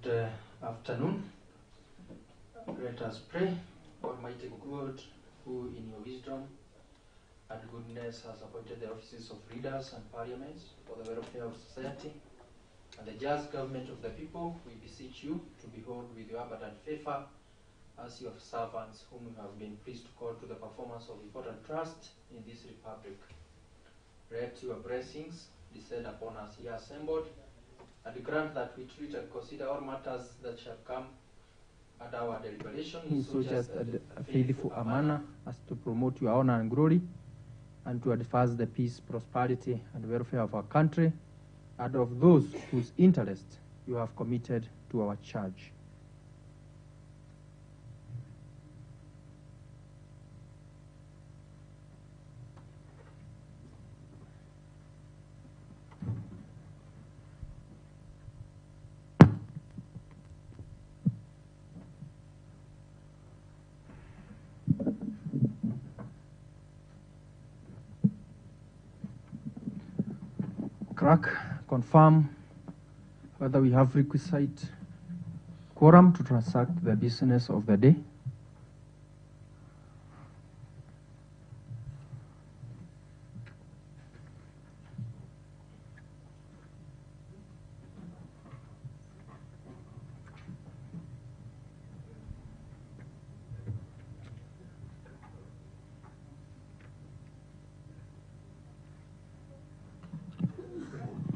Good afternoon. Let us pray. Almighty God, who in your wisdom and goodness has appointed the offices of leaders and parliaments for the welfare of society and the just government of the people, we beseech you to behold with your abundant favor as your servants whom you have been pleased to call to the performance of important trust in this republic. Let your blessings descend upon us here assembled, and grant that we treat and consider all matters that shall come at our deliberation in so just a faithful manner as to promote your honor and glory, and to advance the peace, prosperity, and welfare of our country, and of those whose interests you have committed to our charge. Clerk, confirm whether we have requisite quorum to transact the business of the day.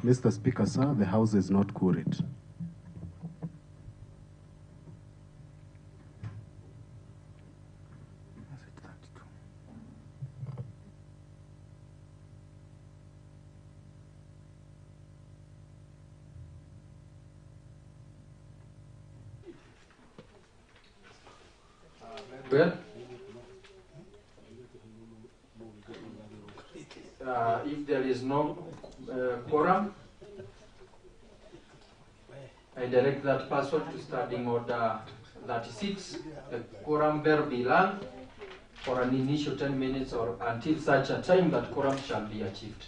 Mr. Speaker, sir, the House is not quorate. Well, if there is no quorum, I direct that person to Standing Order 36. The quorum bell be rung for an initial 10 minutes or until such a time that quorum shall be achieved.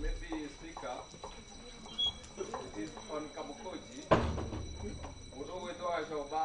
Maybe Speaker, it is on Kamukoji. Although we don't have a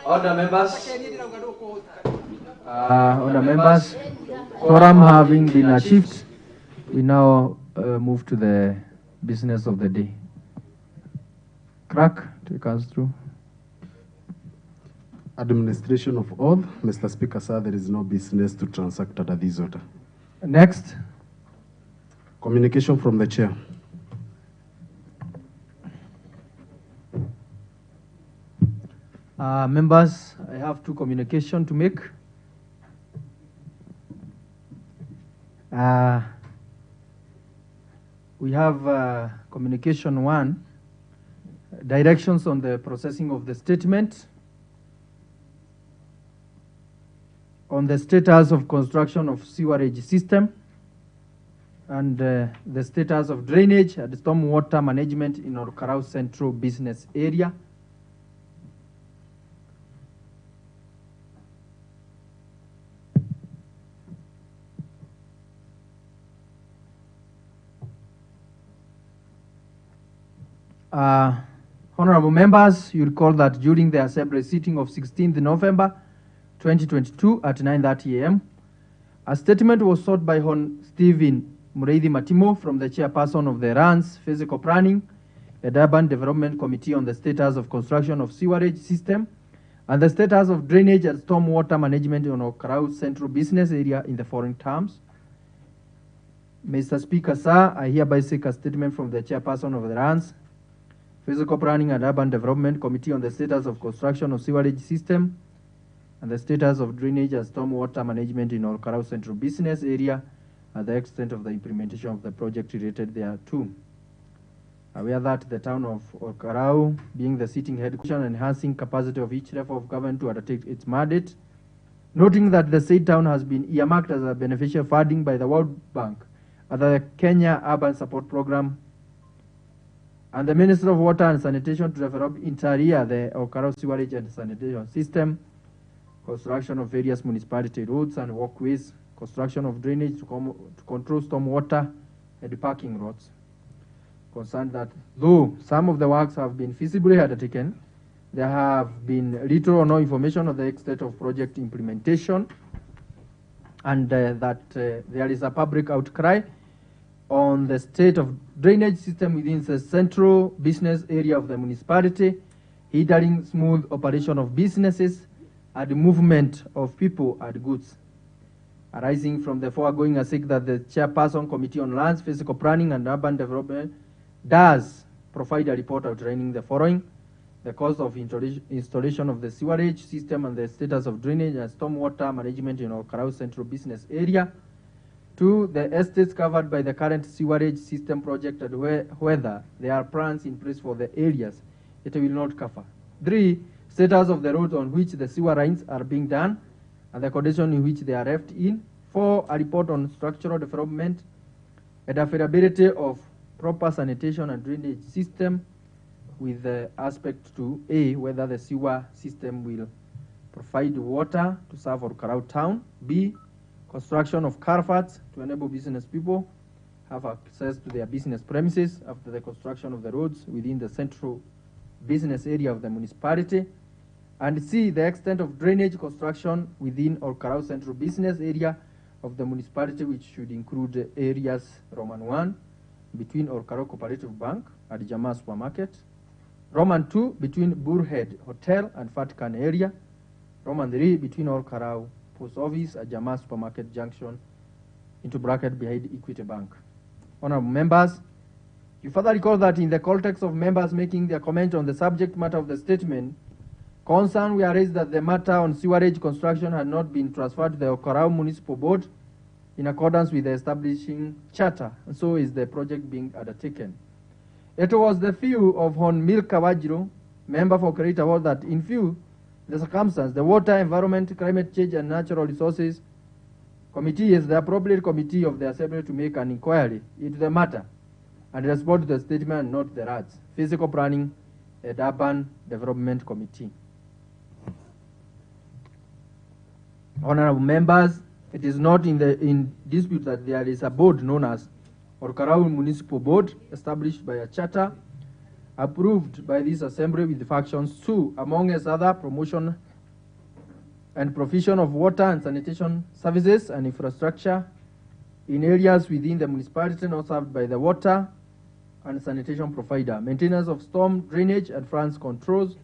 Order members. Order members. Quorum having been achieved, we now move to the business of the day. Crack, take us through. Administration of oath. Mr. Speaker, sir, there is no business to transact under this order. Next. Communication from the chair. Members, I have two communications to make. We have communication one, directions on the processing of the statement, on the status of construction of sewerage system, and the status of drainage and stormwater management in Orkarau Central Business Area. Honorable members, you recall that during the Assembly sitting of 16th November 2022 at 9:30 a.m., a statement was sought by Hon. Stephen Mureithi Matimo from the chairperson of the RANS Physical Planning and Urban Development Committee on the status of construction of sewerage system and the status of drainage and stormwater management in Orkarau Central Business Area in the following terms. Mr. Speaker, sir, I hereby seek a statement from the chairperson of the RANS Physical Planning and Urban Development Committee on the status of construction of sewerage system and the status of drainage and stormwater management in Orkarau Central Business Area and the extent of the implementation of the project related thereto. Aware that the town of Orkarau, being the sitting headquarters, enhancing capacity of each level of government to undertake its mandate, noting that the said town has been earmarked as a beneficial funding by the World Bank under the Kenya Urban Support Program, and the Minister of Water and Sanitation to develop interior the Orkarau sewerage and sanitation system, construction of various municipality roads and walkways, construction of drainage to control stormwater and parking lots. Concerned that though some of the works have been feasibly undertaken, there have been little or no information of the extent of project implementation, and that there is a public outcry on the state of drainage system within the central business area of the municipality, hindering smooth operation of businesses and movement of people and goods. Arising from the foregoing, I seek that the chairperson Committee on Lands, Physical Planning and Urban Development does provide a report outlining the following: the cost of installation of the sewerage system and the status of drainage and stormwater management in Orkarau Central Business Area. 2, the estates covered by the current sewerage system project and whether there are plans in place for the areas it will not cover. 3, status of the roads on which the sewer lines are being done and the condition in which they are left in. 4, a report on structural development and availability of proper sanitation and drainage system with the aspect to A, whether the sewer system will provide water to serve Orkarau town. B, construction of culverts to enable business people have access to their business premises after the construction of the roads within the central business area of the municipality. And C, the extent of drainage construction within Orkarau Central Business Area of the municipality, which should include areas Roman 1, between Orkarau Cooperative Bank and Jamaa Supermarket. Roman 2, between Burhead Hotel and Vatican area. Roman 3, between Orkarau Post Office and Jamaa Supermarket Junction, into bracket behind Equity Bank. Honorable members, you further recall that in the context of members making their comment on the subject matter of the statement, concern were raised that the matter on sewerage construction had not been transferred to the Orkarau Municipal Board in accordance with the establishing charter, and so is the project being undertaken. It was the view of Hon. Milka Wajiro, member for Creator Ward, that in view the circumstance, the Water, Environment, Climate Change and Natural Resources Committee is the appropriate committee of the Assembly to make an inquiry into the matter and respond to the statement, not the RADS, Physical Planning and Urban Development Committee. Honorable members, it is not in dispute that there is a board known as Orkarau Municipal Board, established by a charter approved by this Assembly with functions to, among as other, promotion and provision of water and sanitation services and infrastructure in areas within the municipality not served by the water and sanitation provider, maintenance of storm drainage and flood controls,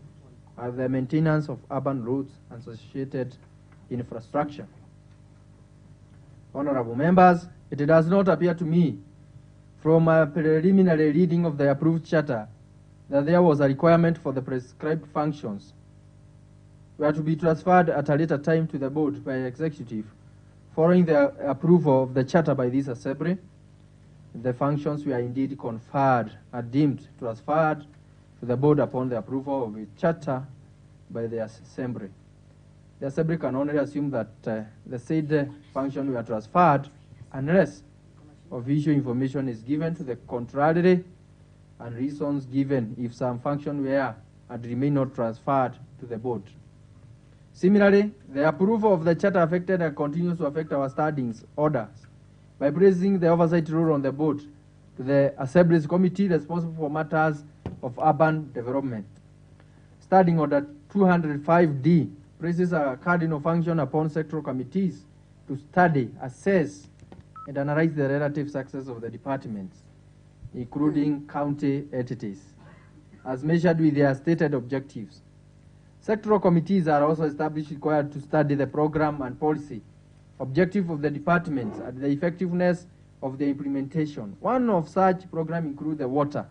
and the maintenance of urban roads and associated infrastructure. Honorable members, it does not appear to me from a preliminary reading of the approved charter that there was a requirement for the prescribed functions were to be transferred at a later time to the board by executive following the approval of the charter by this assembly. The functions were indeed conferred and deemed transferred to the board upon the approval of the charter by the assembly. The assembly can only assume that the said function were transferred unless official information is given to the contrary and reasons given if some function were and remain not transferred to the board. Similarly, the approval of the charter affected and continues to affect our standings orders by placing the oversight role on the board to the Assembly's committee responsible for matters of urban development. Standing Order 205D places a cardinal function upon sectoral committees to study, assess, and analyze the relative success of the departments, including county entities, as measured with their stated objectives. Sectoral committees are also established required to study the program and policy objective of the departments and the effectiveness of the implementation. One of such programs includes the water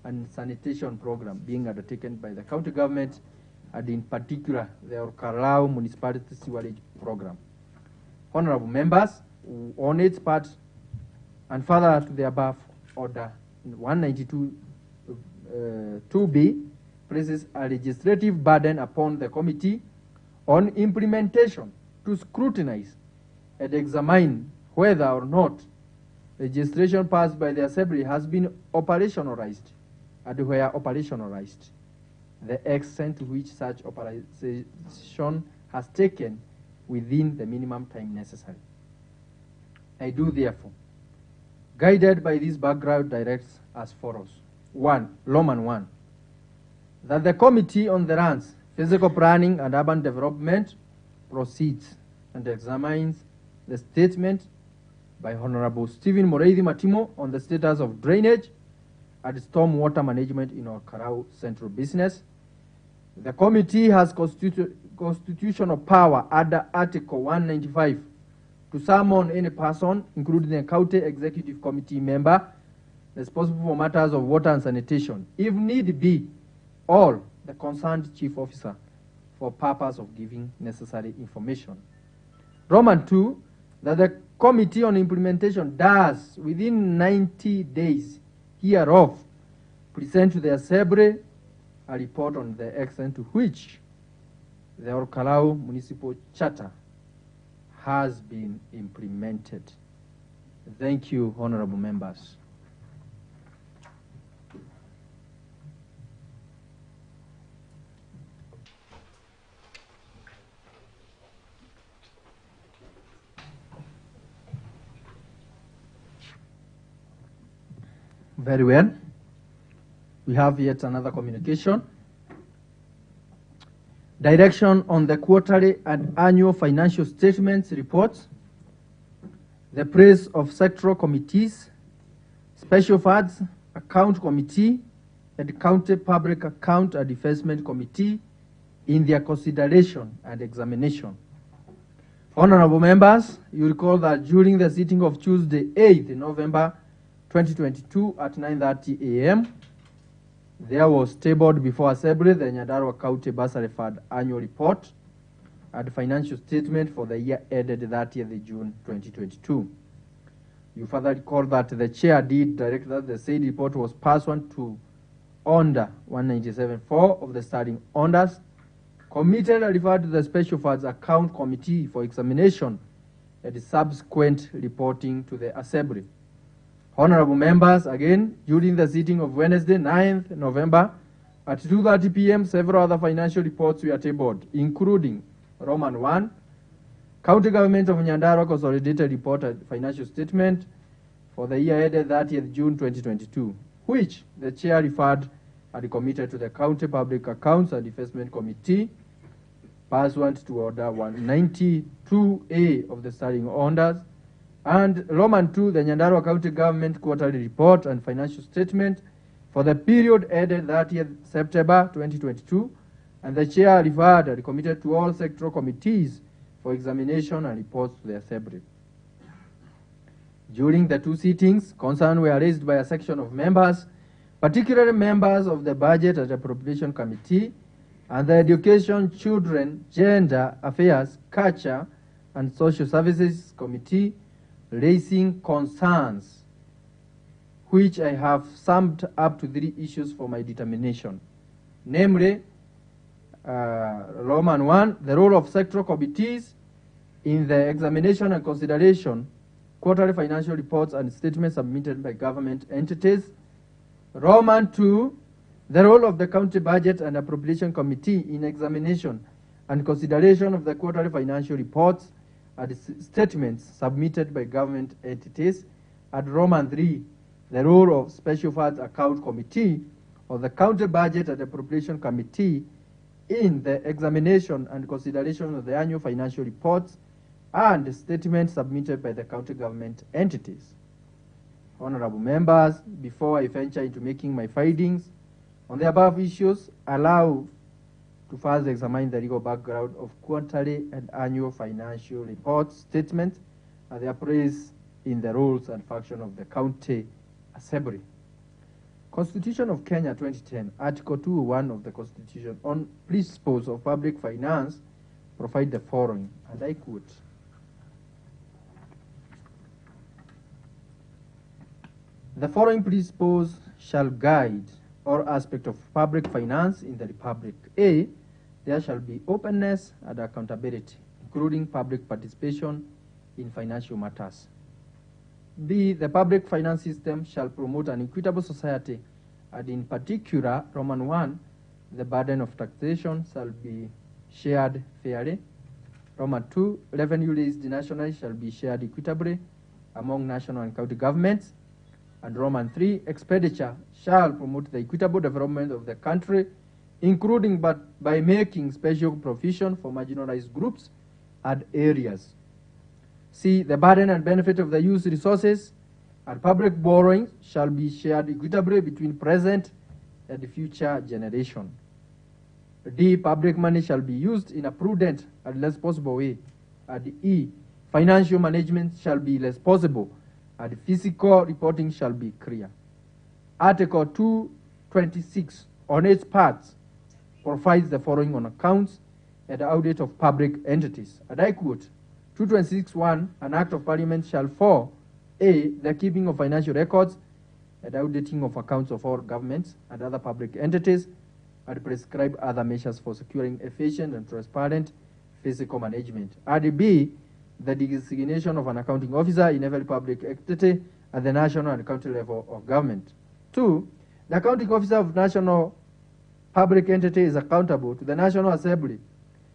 and sanitation program being undertaken by the county government, and in particular the Orkalau Municipality Sewerage Program. Honorable members, on its part and further to the above order 192 2B places a legislative burden upon the committee on implementation to scrutinize and examine whether or not legislation passed by the Assembly has been operationalized, and where operationalized, the extent to which such operation has taken within the minimum time necessary. I do therefore, guided by this background, directs as follows. 1. Roman 1. That the Committee on the Lands, Physical Planning and Urban Development proceeds and examines the statement by Honorable Stephen Moreithi Matimo on the status of drainage and stormwater management in our Karau Central Business. The committee has constitutional power under Article 195 to summon any person, including a county executive committee member, responsible for matters of water and sanitation, if need be, all the concerned chief officer for purpose of giving necessary information. Roman 2, that the Committee on Implementation does, within 90 days hereof, present to the Assembly a report on the extent to which the Orkalau Municipal Charter has been implemented. Thank you, honorable members. Very well. We have yet another communication. Direction on the quarterly and annual financial statements reports, the praise of sectoral committees, special funds, account committee, and county public account and investment committee in their consideration and examination. Honorable members, you recall that during the sitting of Tuesday, 8th November 2022 at 9:30 a.m., there was tabled before Assembly the Nyandarua County Bursary Fund Annual Report and Financial Statement for the year ended 30th June 2022. You further recall that the Chair did direct that the said report was passed on to Order 197.4 of the Standing Orders, committed and referred to the Special Funds Account Committee for examination and subsequent reporting to the Assembly. Honorable members, again, during the sitting of Wednesday, 9th November, at 2:30 p.m., several other financial reports were tabled, including Roman 1, County Government of Nyandarua Consolidated Report and Financial Statement for the year ended 30th June 2022, which the Chair referred and committed to the County Public Accounts and Investment Committee pursuant to Order 192A of the Standing Orders, and Roman 2, the Nyandarua County Government Quarterly Report and Financial Statement for the period ended 30th September 2022, and the Chair referred and committed to all sectoral committees for examination and reports to the Assembly. During the two sittings, concerns were raised by a section of members, particularly members of the Budget and Appropriation Committee and the Education, Children, Gender Affairs, Culture and Social Services Committee, raising concerns, which I have summed up to 3 issues for my determination. Namely, Roman 1, the role of sectoral committees in the examination and consideration quarterly financial reports and statements submitted by government entities. Roman 2, the role of the County Budget and Appropriation Committee in examination and consideration of the quarterly financial reports and statements submitted by government entities. And Roman 3, the role of Special Funds Account Committee or the County Budget and Appropriation Committee in the examination and consideration of the annual financial reports and statements submitted by the county government entities. Honorable members, before I venture into making my findings on the above issues, allow to first examine the legal background of quarterly and annual financial reports, statements, and their place in the rules and function of the County Assembly. Constitution of Kenya 2010, Article 201 of the Constitution on principles of public finance provide the following, and I quote, "The following principles shall guide all aspects of public finance in the Republic. A, there shall be openness and accountability, including public participation in financial matters. B, the public finance system shall promote an equitable society, and in particular, Roman 1, the burden of taxation shall be shared fairly. Roman 2, revenue raised nationally shall be shared equitably among national and county governments. And Roman 3, expenditure shall promote the equitable development of the country, including but by making special provision for marginalized groups and areas. C, the burden and benefit of the used resources and public borrowing shall be shared equitably between present and future generation. D, public money shall be used in a prudent and responsible way. And E, financial management shall be responsible and fiscal reporting shall be clear. Article 226 on its parts provides the following on accounts and audit of public entities. And I quote, 226(1), an act of parliament shall for A, the keeping of financial records and auditing of accounts of all governments and other public entities, and prescribe other measures for securing efficient and transparent fiscal management. And B, the designation of an accounting officer in every public entity at the national and county level of government. 2, the accounting officer of national public entity is accountable to the National Assembly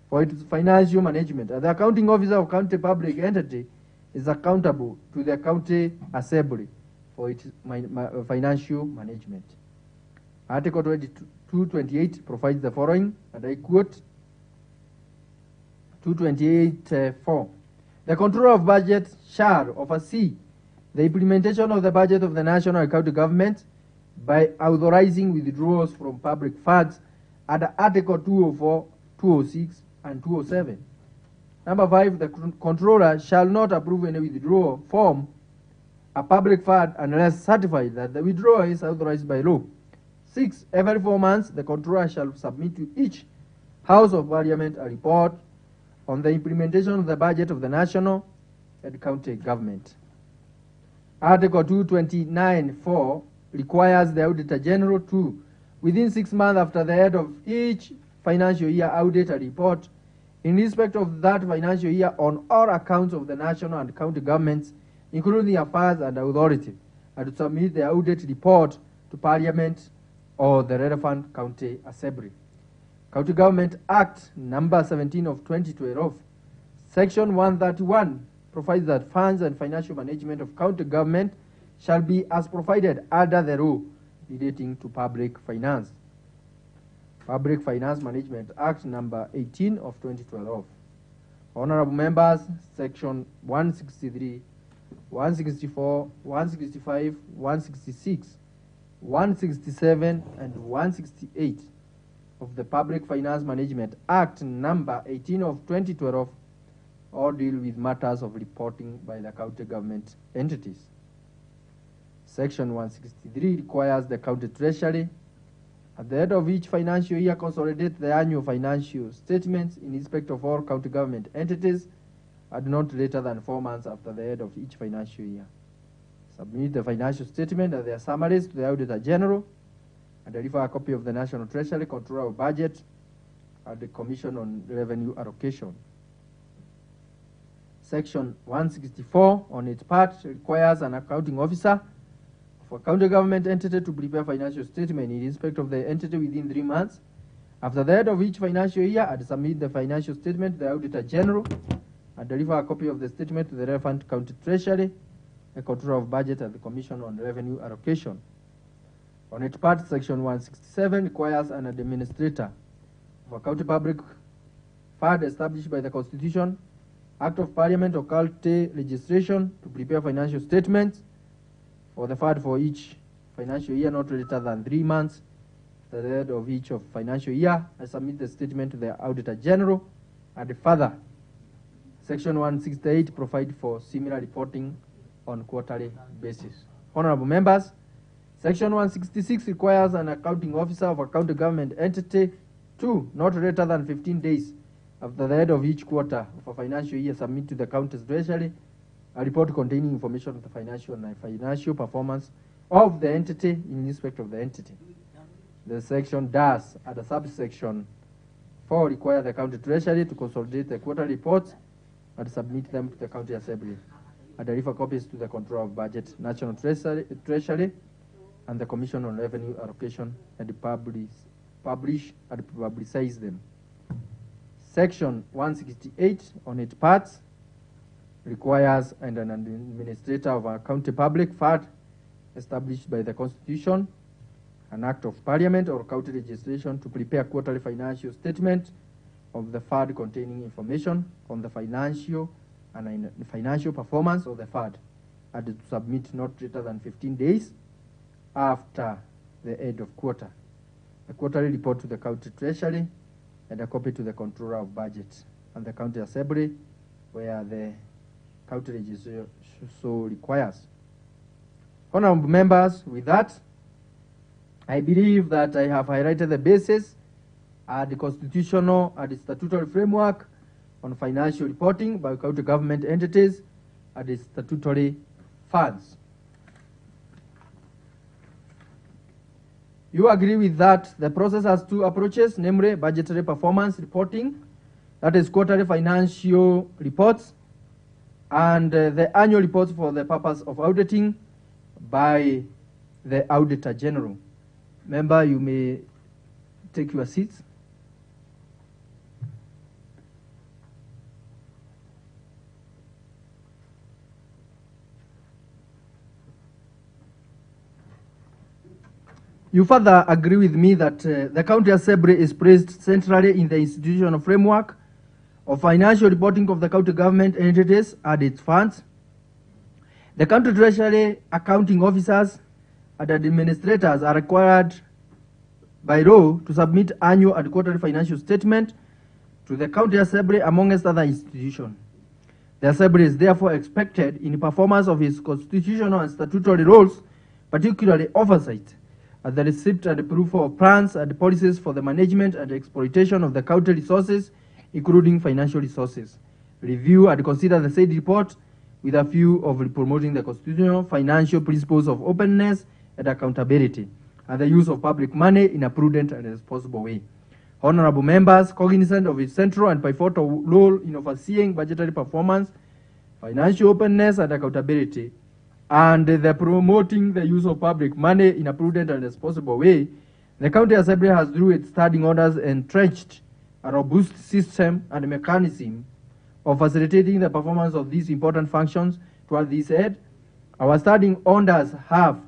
for its financial management, and the accounting officer of county public entity is accountable to the County Assembly for its financial management. Article 228 provides the following, and I quote, 228(4). The controller of budget shall oversee the implementation of the budget of the national and county government by authorizing withdrawals from public funds under Article 204, 206, and 207. Number 5, the controller shall not approve any withdrawal from a public fund unless certified that the withdrawal is authorized by law. 6, every 4 months, the controller shall submit to each House of Parliament a report on the implementation of the budget of the national and county government. Article 229(4) requires the Auditor General to, within 6 months after the end of each financial year, audit a report in respect of that financial year on all accounts of the national and county governments, including the affairs and authority, and to submit the audit report to Parliament or the relevant county assembly. County Government Act number 17 of 2012, Section 131 provides that funds and financial management of county government shall be as provided under the law relating to public finance. Public Finance Management Act number 18 of 2012. Honorable members, section 163, 164, 165, 166, 167, and 168 of the Public Finance Management Act number 18 of 2012 all deal with matters of reporting by the county government entities. Section 163 requires the county treasury at the end of each financial year consolidate the annual financial statements in respect of all county government entities and not later than 4 months after the end of each financial year. Submit the financial statement and their summaries to the Auditor General and deliver a copy of the National Treasury, Controller of Budget, and the Commission on Revenue Allocation. Section 164, on its part, requires an accounting officer for a county government entity to prepare financial statement in respect of the entity within 3 months after the end of each financial year and submit the financial statement to the Auditor General and deliver a copy of the statement to the relevant county treasury, the Controller of Budget, and the Commission on Revenue Allocation. On its part, Section 167 requires an administrator of a county public fund established by the Constitution, Act of Parliament, or county legislation to prepare financial statements for the fund for each financial year not later than 3 months after the end of each of financial year and submit the statement to the Auditor General. And further, Section 168 provides for similar reporting on quarterly basis. Honorable members, Section 166 requires an accounting officer of a county government entity to, not later than 15 days after the end of each quarter of a financial year, submit to the county's treasury a report containing information of the financial performance of the entity in respect of the entity. The section does, at the subsection 4, require the county treasury to consolidate the quarterly reports and submit them to the county assembly and deliver copies to the Controller of Budget, National Treasury, and the Commission on Revenue Allocation and publish and publicize them. Section 168, on its parts, requires an administrator of a county public fund established by the Constitution, an Act of Parliament, or county legislation to prepare quarterly financial statement of the fund containing information on the financial and financial performance of the fund and to submit not later than 15 days after the end of quarter a quarterly report to the county treasury and a copy to the Controller of Budget and the county assembly where the county legislature so requires. Honorable members, with that, I believe that I have highlighted the basis and the constitutional and the statutory framework on financial reporting by county government entities and the statutory funds. You agree with that the process has two approaches, namely budgetary performance reporting, that is quarterly financial reports, and the annual reports for the purpose of auditing by the Auditor General. Member, you may take your seats. You further agree with me that the County Assembly is placed centrally in the institutional framework of financial reporting of the county government entities and its funds. The County Treasury accounting officers and administrators are required by law to submit annual and quarterly financial statement to the County Assembly amongst other institutions. The Assembly is therefore expected in performance of its constitutional and statutory roles, particularly oversight, at the receipt and approval of plans and policies for the management and exploitation of the county resources, including financial resources. Review and consider the said report with a view of promoting the constitutional financial principles of openness and accountability, and the use of public money in a prudent and responsible way. Honorable members, cognizant of its central and pivotal role in overseeing budgetary performance, financial openness and accountability, and the promoting the use of public money in a prudent and responsible way, the County Assembly has, through its standing orders, entrenched a robust system and mechanism of facilitating the performance of these important functions. Toward this end, our standing orders have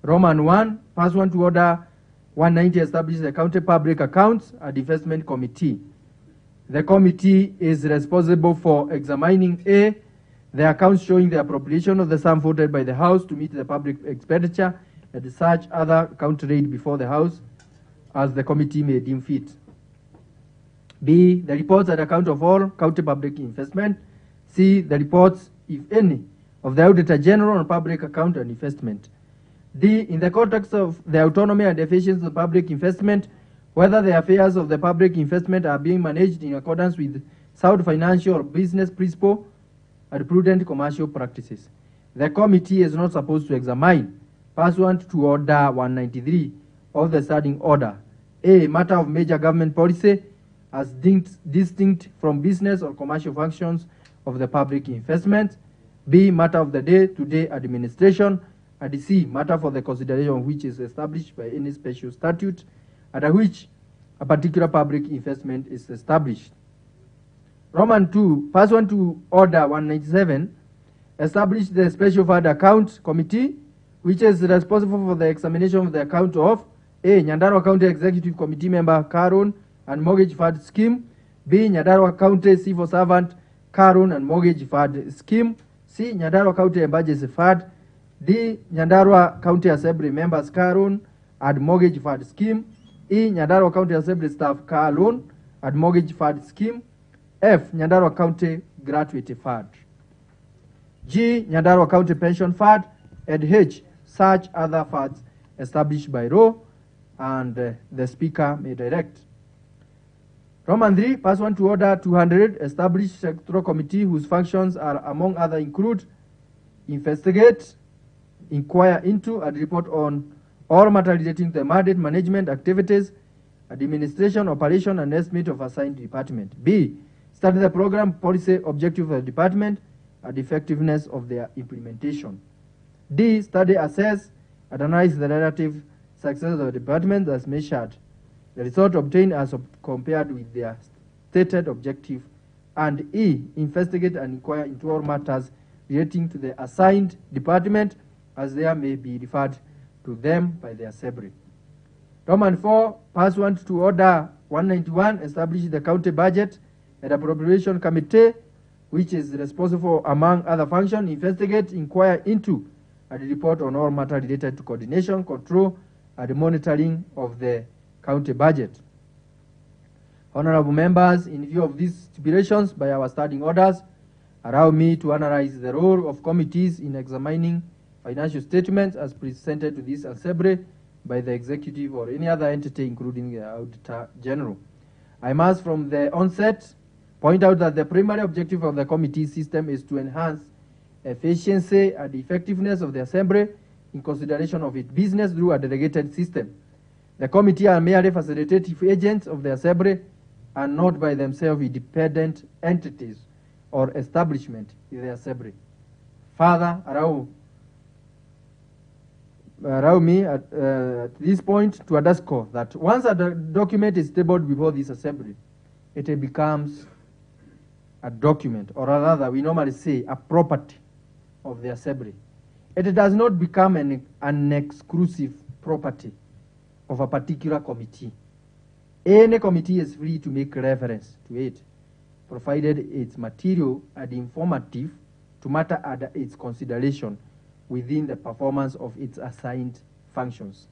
Roman 1, pursuant to order 190, establish the County Public Accounts and Investment Committee. The committee is responsible for examining A, the accounts showing the appropriation of the sum voted by the House to meet the public expenditure and such other account laid before the House as the committee may deem fit. B, the reports and account of all county public investment. C, the reports, if any, of the Auditor General on public account and investment. D, in the context of the autonomy and efficiency of public investment, whether the affairs of the public investment are being managed in accordance with sound financial or business principle and prudent commercial practices. The committee is not supposed to examine, pursuant to Order 193 of the standing order, A, matter of major government policy as distinct from business or commercial functions of the public investment, B, matter of the day-to-day administration, and C, matter for the consideration of which is established by any special statute under which a particular public investment is established. Roman 2, pursuant to Order 197, establish the Special Fund Account Committee, which is responsible for the examination of the account of A, Nyandarua County Executive Committee member Caron and Mortgage Fund Scheme, B, Nyandarua County Civil Servant Caron and Mortgage Fund Scheme, C, Nyandarua County Emergency Fund, D, Nyandarua County Assembly members Caron and Mortgage Fund Scheme, E, Nyandarua County Assembly staff car loan and mortgage fund scheme, F, Nyandarua County Gratuity Fund, G, Nyandarua County Pension Fund, and H, such other funds established by law and the Speaker may direct. Roman 3, pursuant to Order 200, establish sectoral committee whose functions are among other include investigate, inquire into, and report on all matters relating to the mandate, management, activities, administration, operation, and estimate of assigned department. B, study the program, policy, objective of the department, and effectiveness of their implementation. D, study, assess, and analyze the relative success of the department as measured, the result obtained as compared with their stated objective. And E, investigate and inquire into all matters relating to the assigned department as they may be referred to them by the Assembly. Roman 4, pursuant to Order 191, establish the county budget and appropriation committee, which is responsible, among other functions, investigate, inquire into, and report on all matters related to coordination, control, and monitoring of the county budget. Honorable members, in view of these stipulations by our standing orders, allow me to analyze the role of committees in examining financial statements as presented to this Assembly by the Executive or any other entity, including the Auditor General. I must from the onset point out that the primary objective of the committee system is to enhance efficiency and effectiveness of the Assembly in consideration of its business through a delegated system. The committee are merely facilitative agents of the Assembly and not by themselves independent entities or establishment in the Assembly. Further, allow me at this point to underscore that once a document is tabled before this Assembly, it becomes a document, or rather we normally say a property of the Assembly. It does not become an exclusive property of a particular committee. Any committee is free to make reference to it, provided its material and informative to matter under its consideration within the performance of its assigned functions.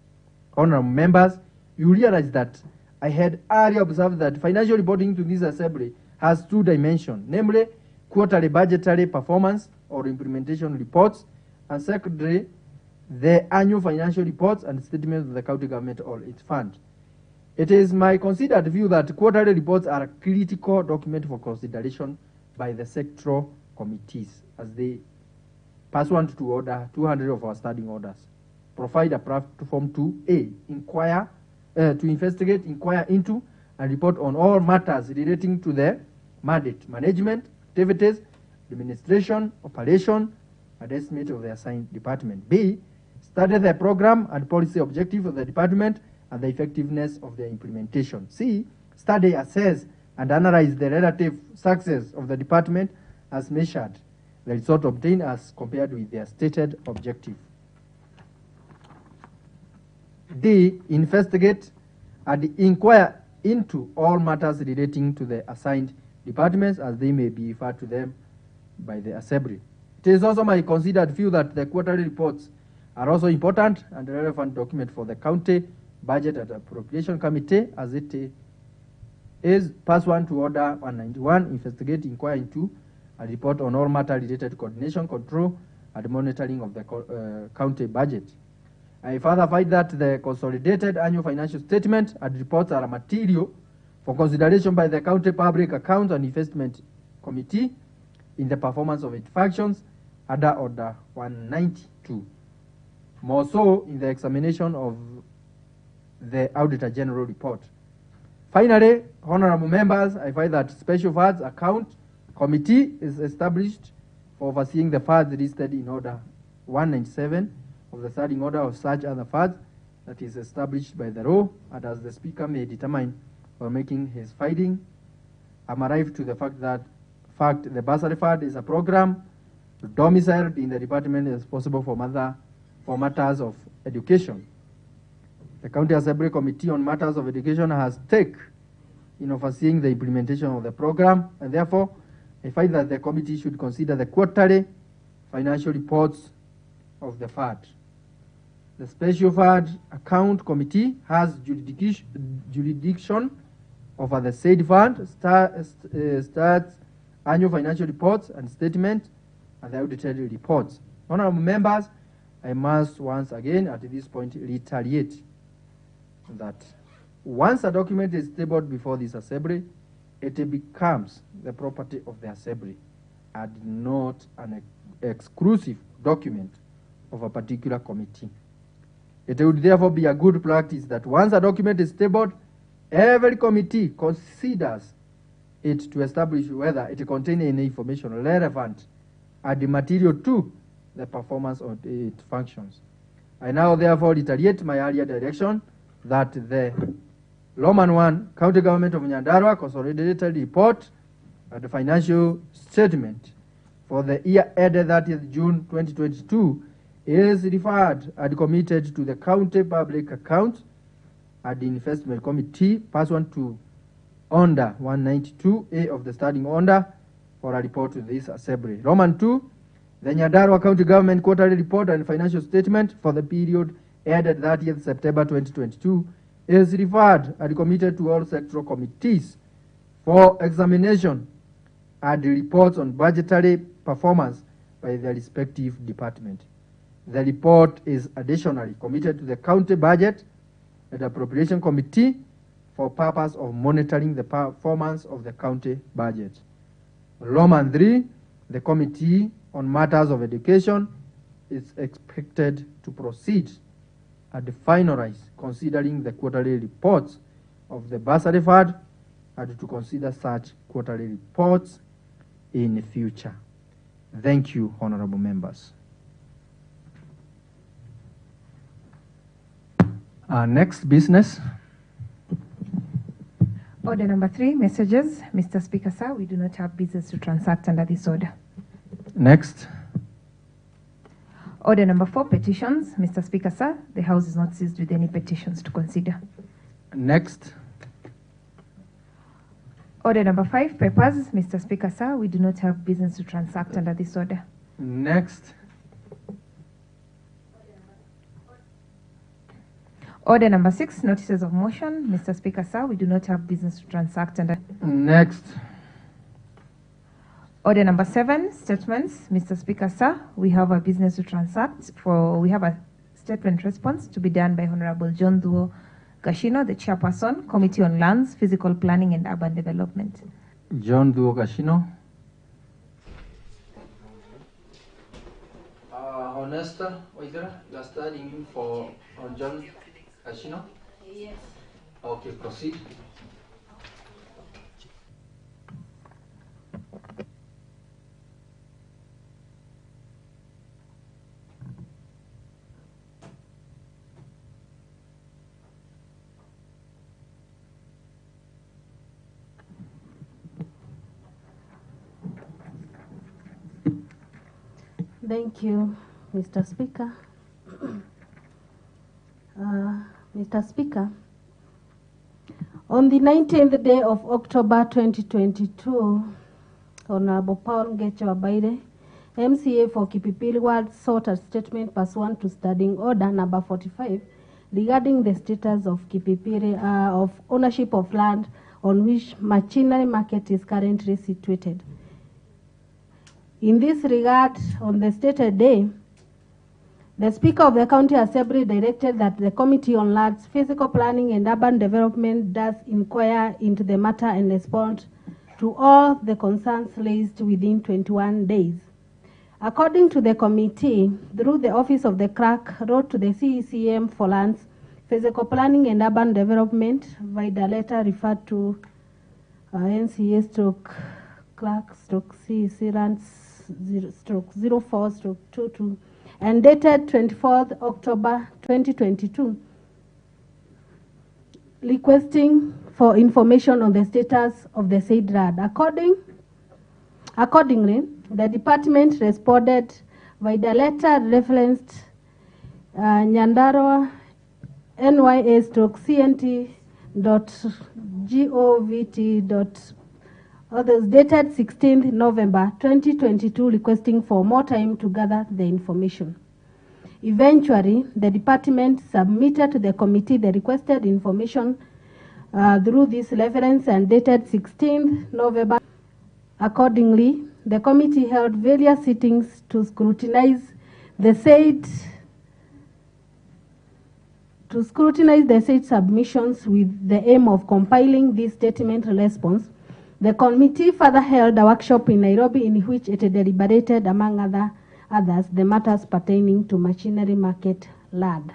Honorable members, you realize that I had earlier observed that financial reporting to this Assembly has two dimensions, namely quarterly budgetary performance or implementation reports, and secondly, the annual financial reports and statements of the county government or its fund. It is my considered view that quarterly reports are a critical document for consideration by the sectoral committees as they, pursuant to Order 200 of our standing orders, provide a platform to A, to investigate, inquire into, and report on all matters relating to the mandate, management, activities, administration, operation, and estimate of the assigned department. B, study the program and policy objective of the department and the effectiveness of their implementation. C, study, assess, and analyze the relative success of the department as measured, the result obtained as compared with their stated objective. D, investigate and inquire into all matters relating to the assigned departments as they may be referred to them by the Assembly. It is also my considered view that the quarterly reports are also important and relevant document for the County Budget and Appropriation Committee, as it is pursuant to Order 191, investigate, inquire into, and report on all matters related to coordination, control, and monitoring of the county budget. I further find that the consolidated annual financial statement and reports are material for consideration by the County Public Accounts and Investment Committee in the performance of its functions under Order 192. More so in the examination of the Auditor General report. Finally, honorable members, I find that Special Funds Account Committee is established for overseeing the funds listed in Order 197 of the starting order of such other funds that is established by the law, and as the Speaker may determine for making his finding, I'm arrived to the fact that the bursary fund is a program domiciled in the department responsible for matters of education. The County Assembly Committee on Matters of Education has stake in overseeing the implementation of the program, and therefore I find that the committee should consider the quarterly financial reports of the fund. The Special Fund Account Committee has jurisdiction over the said fund, starts annual financial reports and statements, and the audited reports. Honorable members, I must once again at this point reiterate that once a document is tabled before this Assembly, it becomes the property of the Assembly and not an exclusive document of a particular committee. It would therefore be a good practice that once a document is tabled, every committee considers it to establish whether it contains any information relevant and material to the performance of its functions. I now therefore reiterate my earlier direction that the Roman 1 County Government of Nyandarua Consolidated Report and the Financial Statement for the year ended 30th June 2022 is referred and committed to the County Public Accounts and Investment Committee pursuant to Order 192A of the Standing Order for a report to this Assembly. Roman 2, the Nyandarua County Government Quarterly Report and Financial Statement for the period ended 30th September 2022 is referred and committed to all sectoral committees for examination and reports on budgetary performance by their respective department. The report is additionally committed to the County Budget and Appropriation Committee for purpose of monitoring the performance of the county budget. Roman 3, the Committee on Matters of Education is expected to proceed and finalize considering the quarterly reports of the bursary fund and to consider such quarterly reports in the future. Thank you, honorable members. Next business. Order number 3, messages. Mr. Speaker, sir, we do not have business to transact under this order. Next. Order number 4, petitions. Mr. Speaker, sir, the House is not seized with any petitions to consider. Next. Order number 5, papers. Mr. Speaker, sir, we do not have business to transact under this order. Next. Order number 6, notices of motion. Mr. Speaker, sir, we do not have business to transact under. Next. Order number 7, statements. Mr. Speaker, sir, we have a business to transact we have a statement response to be done by Honorable John Duo Gashino, the Chairperson, Committee on Lands, Physical Planning and Urban Development. John Duo Gashino. Honesta Oidera, you are studying in for John Gashino? Yes. Okay, proceed. Thank you, Mr. Speaker. Mr. Speaker. On the 19th day of October 2022, Honorable Paul Ngecho Wabaire, MCA for Kipipili Ward, sought a statement pursuant to Standing Order number 45 regarding the status of Kipipili of ownership of land on which machinery market is currently situated. In this regard, on the stated day, the Speaker of the County Assembly directed that the Committee on Lands, Physical Planning and Urban Development does inquire into the matter and respond to all the concerns raised within 21 days. According to the committee, through the Office of the Clerk, wrote to the CECM for Lands, Physical Planning and Urban Development via the letter referred to NCA/Clerk/CEC Lands 04/22 and dated 24th October 2022, requesting for information on the status of the said land. Accordingly, the department responded by the letter referenced Nyandarua NYA/CNT.govt. Others dated 16th November 2022 requesting for more time to gather the information. Eventually, the department submitted to the committee the requested information through this reference and dated 16th November. Accordingly, the committee held various sittings to scrutinize the said submissions with the aim of compiling this statement response. The committee further held a workshop in Nairobi in which it deliberated, among others, the matters pertaining to machinery market land.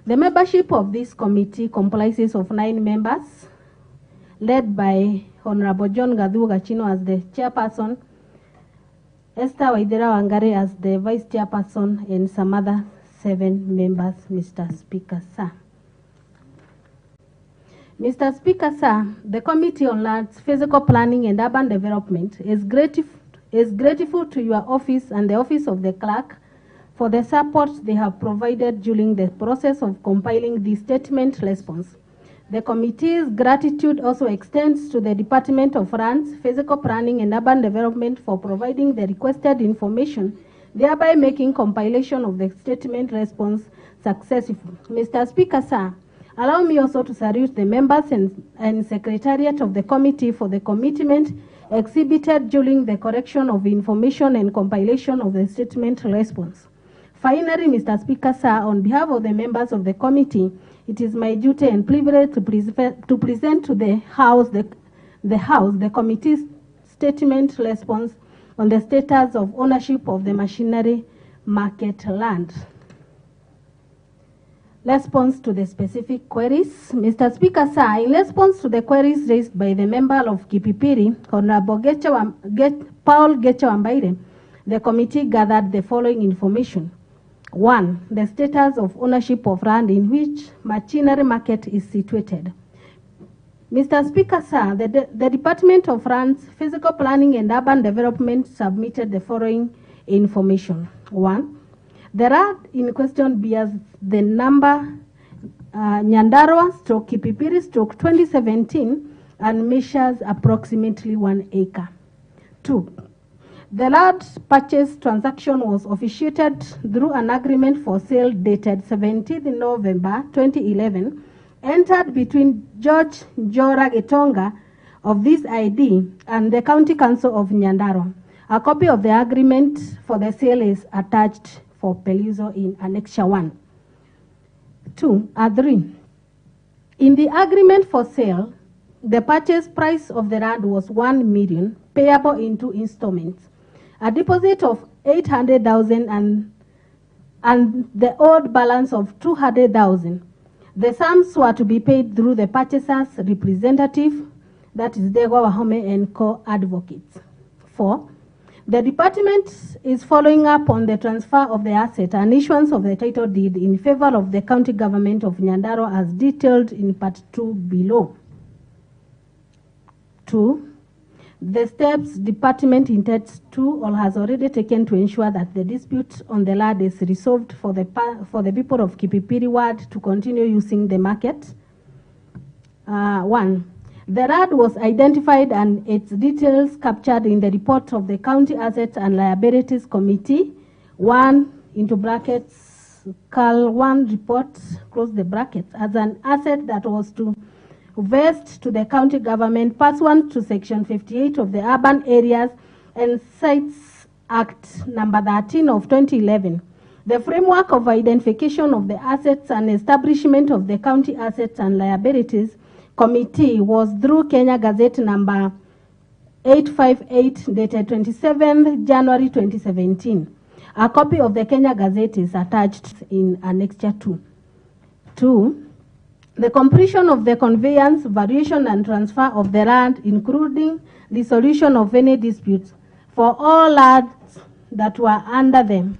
The membership of this committee comprises of 9 members, led by Honorable John Gadhu Gachino as the chairperson, Esther Waithera Wangare as the vice chairperson, and some other 7 members, Mr. Speaker, sir. Mr. Speaker, sir, the Committee on Lands, Physical Planning and Urban Development is grateful to your office and the Office of the Clerk for the support they have provided during the process of compiling the statement response. The committee's gratitude also extends to the Department of Lands, Physical Planning and Urban Development for providing the requested information, thereby making compilation of the statement response successful. Mr. Speaker, sir, allow me also to salute the members and Secretariat of the committee for the commitment exhibited during the correction of information and compilation of the statement response. Finally, Mr. Speaker, sir, on behalf of the members of the committee, it is my duty and privilege to present to the House the committee's statement response on the status of ownership of the machinery market land. Response to the specific queries. Mr. Speaker, sir, in response to the queries raised by the member of Kipipiri, Honorable Paul Ngecho Wabaire, the committee gathered the following information. 1. The status of ownership of land in which machinery market is situated. Mr. Speaker, sir, the Department of Lands, Physical Planning and Urban Development submitted the following information. 1. The land in question bears the number Nyandarua/Kipipiri/2017 and measures approximately 1 acre. 2. The land purchase transaction was officiated through an agreement for sale dated 17th November 2011, entered between George Njora Gitonga of this ID and the County Council of Nyandarua. A copy of the agreement for the sale is attached for perusal in Annexure 1. 3. In the agreement for sale, the purchase price of the land was 1 million, payable in 2 installments. A deposit of 800,000 and the old balance of 200,000. The sums were to be paid through the purchaser's representative, that is Degwa Wahome and co-advocates. 4. The department is following up on the transfer of the asset and issuance of the title deed in favor of the county government of Nyandarua as detailed in Part 2 below. 2. the steps department intends to or has already taken to ensure that the dispute on the land is resolved for the people of Kipipiri ward to continue using the market. 1. The land was identified and its details captured in the report of the County Assets and Liabilities Committee, 1 into brackets, CAL 1 report, close the brackets, as an asset that was to vest to the county government pursuant to Section 58 of the Urban Areas and Sites Act number 13 of 2011. The framework of identification of the assets and establishment of the County Assets and Liabilities Committee was through Kenya Gazette number 858 dated 27th January 2017. A copy of the Kenya Gazette is attached in Annexure 2. 2. The completion of the conveyance, variation and transfer of the land, including the solution of any disputes for all lands that were under the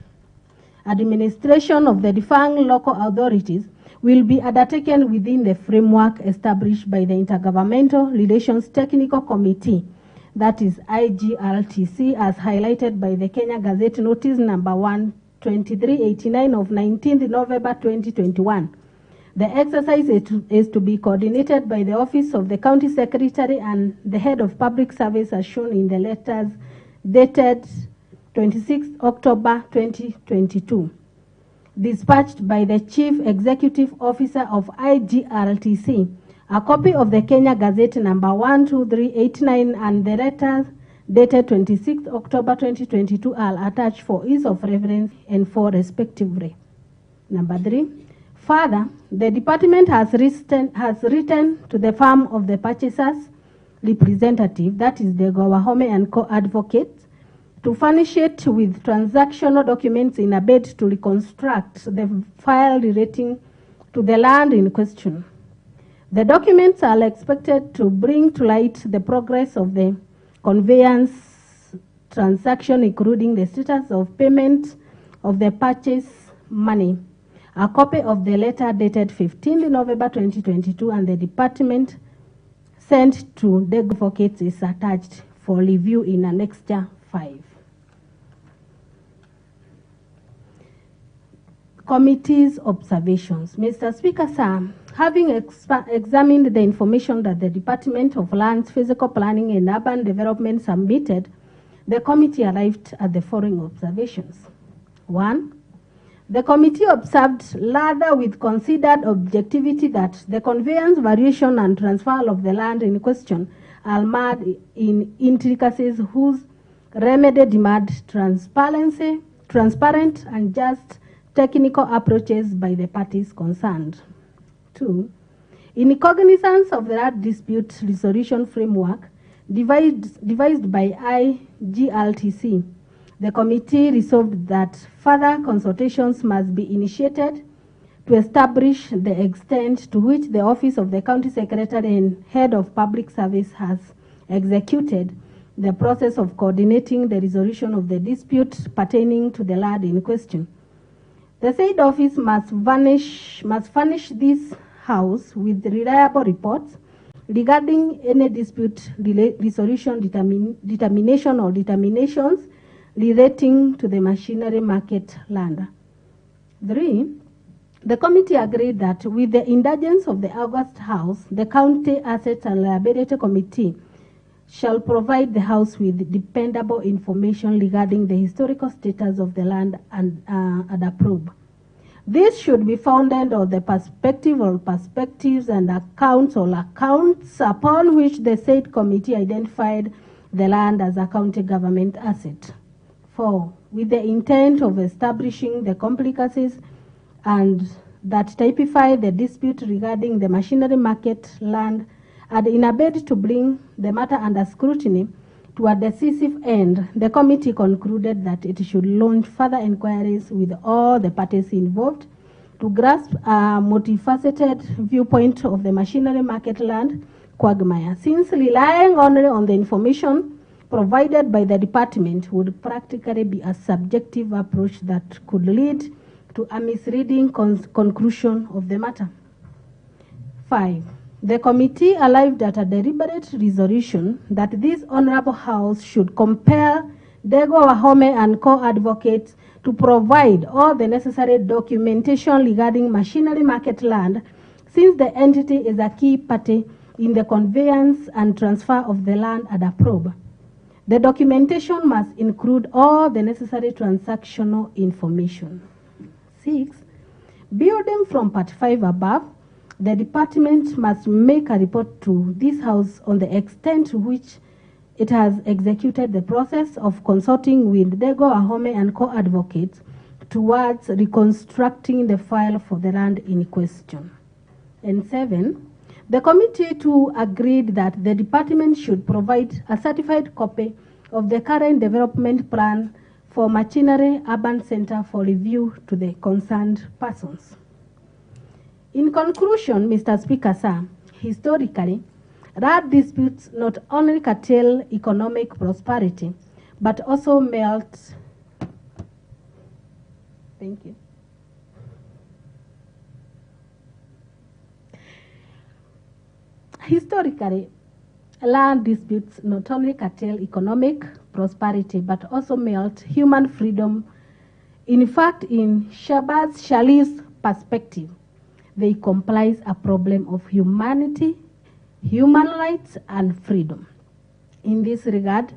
administration of the defunct local authorities, will be undertaken within the framework established by the Intergovernmental Relations Technical Committee, that is IGRTC, as highlighted by the Kenya Gazette Notice number 12389 of 19th November 2021. The exercise is to be coordinated by the Office of the County Secretary and the Head of Public Service as shown in the letters dated 26 October 2022, dispatched by the Chief Executive Officer of IGRTC. A copy of the Kenya Gazette number 12389 and the letters dated 26 October 2022 are attached for ease of reference and for respectively. Number 3. Further, the department has written to the firm of the purchaser's representative, that is the Gowahome and Co-Advocate, to furnish it with transactional documents in a bid to reconstruct the file relating to the land in question. The documents are expected to bring to light the progress of the conveyance transaction, including the status of payment of the purchase money. A copy of the letter dated 15th November 2022 and the department sent to the advocates is attached for review in Annexure 5. Committee's observations. Mr. Speaker, sir, having examined the information that the Department of Lands, Physical Planning and Urban Development submitted, the committee arrived at the following observations. 1. The committee observed, rather with considered objectivity, that the conveyance, variation and transfer of the land in question are marred in intricacies whose remedy demand transparent and just technical approaches by the parties concerned. 2. In cognizance of the land dispute resolution framework devised by IGRTC, the committee resolved that further consultations must be initiated to establish the extent to which the Office of the County Secretary and Head of Public Service has executed the process of coordinating the resolution of the dispute pertaining to the land in question. The said office must furnish this House with reliable reports regarding any dispute resolution determination or determinations relating to the machinery market land. 3. The committee agreed that with the indulgence of the August House, the County Assets and Liability Committee shall provide the House with dependable information regarding the historical status of the land and approve. This should be founded on the perspective or perspectives and accounts upon which the said committee identified the land as a county government asset. 4. With the intent of establishing the complicacies and that typify the dispute regarding the machinery market land, and in a bid to bring the matter under scrutiny to a decisive end, the committee concluded that it should launch further inquiries with all the parties involved to grasp a multifaceted viewpoint of the machinery market land quagmire, since relying only on the information provided by the department would practically be a subjective approach that could lead to a misleading conclusion of the matter. 5. The committee arrived at a deliberate resolution that this Honorable House should compel Dego Wahome and co-advocates to provide all the necessary documentation regarding machinery market land, since the entity is a key party in the conveyance and transfer of the land at a probe. The documentation must include all the necessary transactional information. 6. Building from Part 5 above, the department must make a report to this House on the extent to which it has executed the process of consulting with Dego Wahome and co-advocates towards reconstructing the file for the land in question. And 7, the committee too agreed that the department should provide a certified copy of the current development plan for Machinery Urban Center for review to the concerned persons. In conclusion, Mr. Speaker, sir, historically, land disputes not only curtail economic prosperity, but also melt. Thank you. Historically, land disputes not only curtail economic prosperity, but also melt human freedom. In fact, in Shabazz Sharif's perspective, they comprise a problem of humanity, human rights, and freedom. In this regard,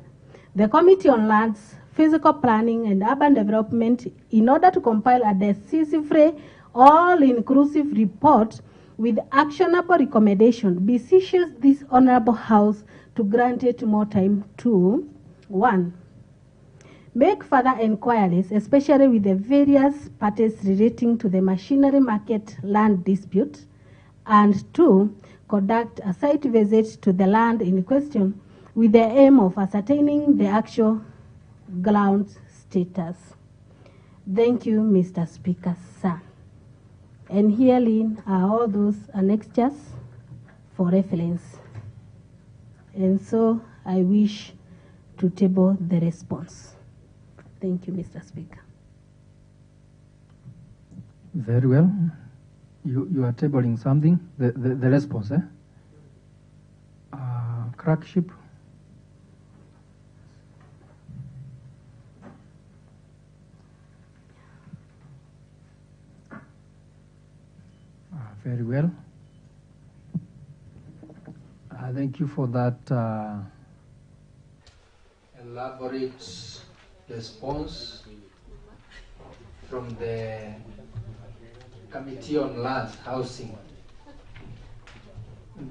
the Committee on Lands, Physical Planning, and Urban Development, in order to compile a decisive, all-inclusive report with actionable recommendation, beseeches this Honorable House to grant it more time to 1. Make further inquiries, especially with the various parties relating to the machinery market land dispute, and 2. Conduct a site visit to the land in question with the aim of ascertaining the actual ground status. Thank you, Mr. Speaker, sir. And herein are all those annexures for reference. And so I wish to table the response. Thank you, Mr. Speaker. Very well. You are tabling something, the response, eh? Crack ship. Very well. Thank you for that elaborate response from the Committee on Land Housing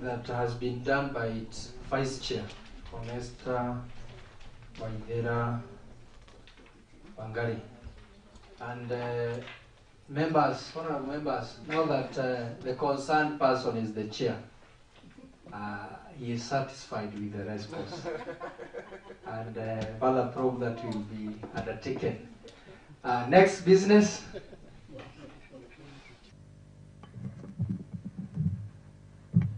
that has been done by its Vice Chair, Honesta Waithera Wangari. And members, honorable members, now that the concerned person is the chair, he is satisfied with the response. And further probe that will be undertaken. Next business.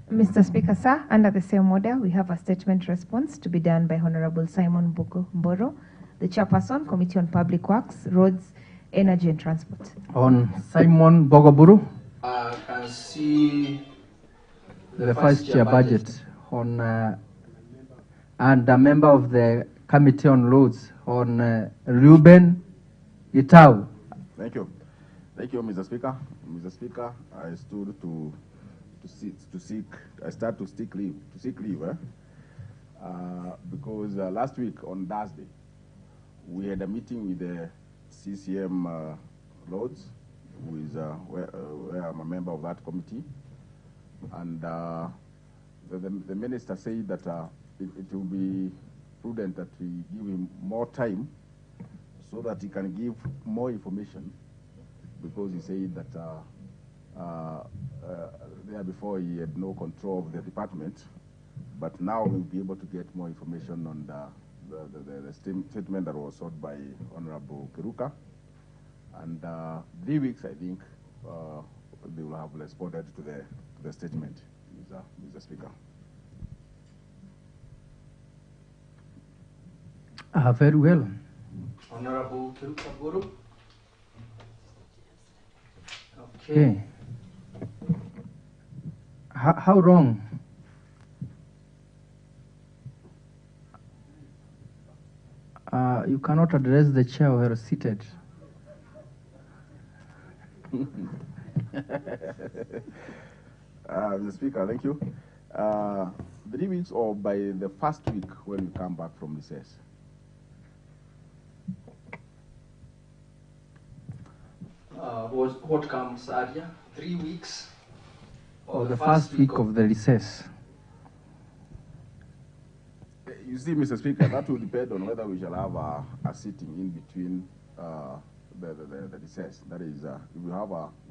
Mr. Speaker, sir, under the same order, we have a statement response to be done by Honorable Simon Mboro, the Chairperson, Committee on Public Works, Roads, Energy and Transport. on Simon Bogoburu, Can see the Vice Chair budget on and a member of the Committee on Roads on Ruben Itau. Thank you. Thank you, Mr. Speaker. Mr. Speaker, I stood I start to seek leave, because last week on Thursday, we had a meeting with the CCM Roads, who is where I'm a member of that committee, and the minister said that it will be prudent that we give him more time so that he can give more information, because he said that there before he had no control of the department, but now we'll be able to get more information on the statement that was sought by Honorable Kiruka. And 3 weeks, I think, they will have responded to the statement, Mr. Speaker. Very well. Honorable Kiruka Buru. Okay. How long You cannot address the chair while seated. Mr. Speaker, thank you. 3 weeks or by the first week when we come back from recess. What comes earlier? 3 weeks? Or the first week of the recess. You see, Mr. Speaker, that will depend on whether we shall have a sitting in between the recess. That is, if we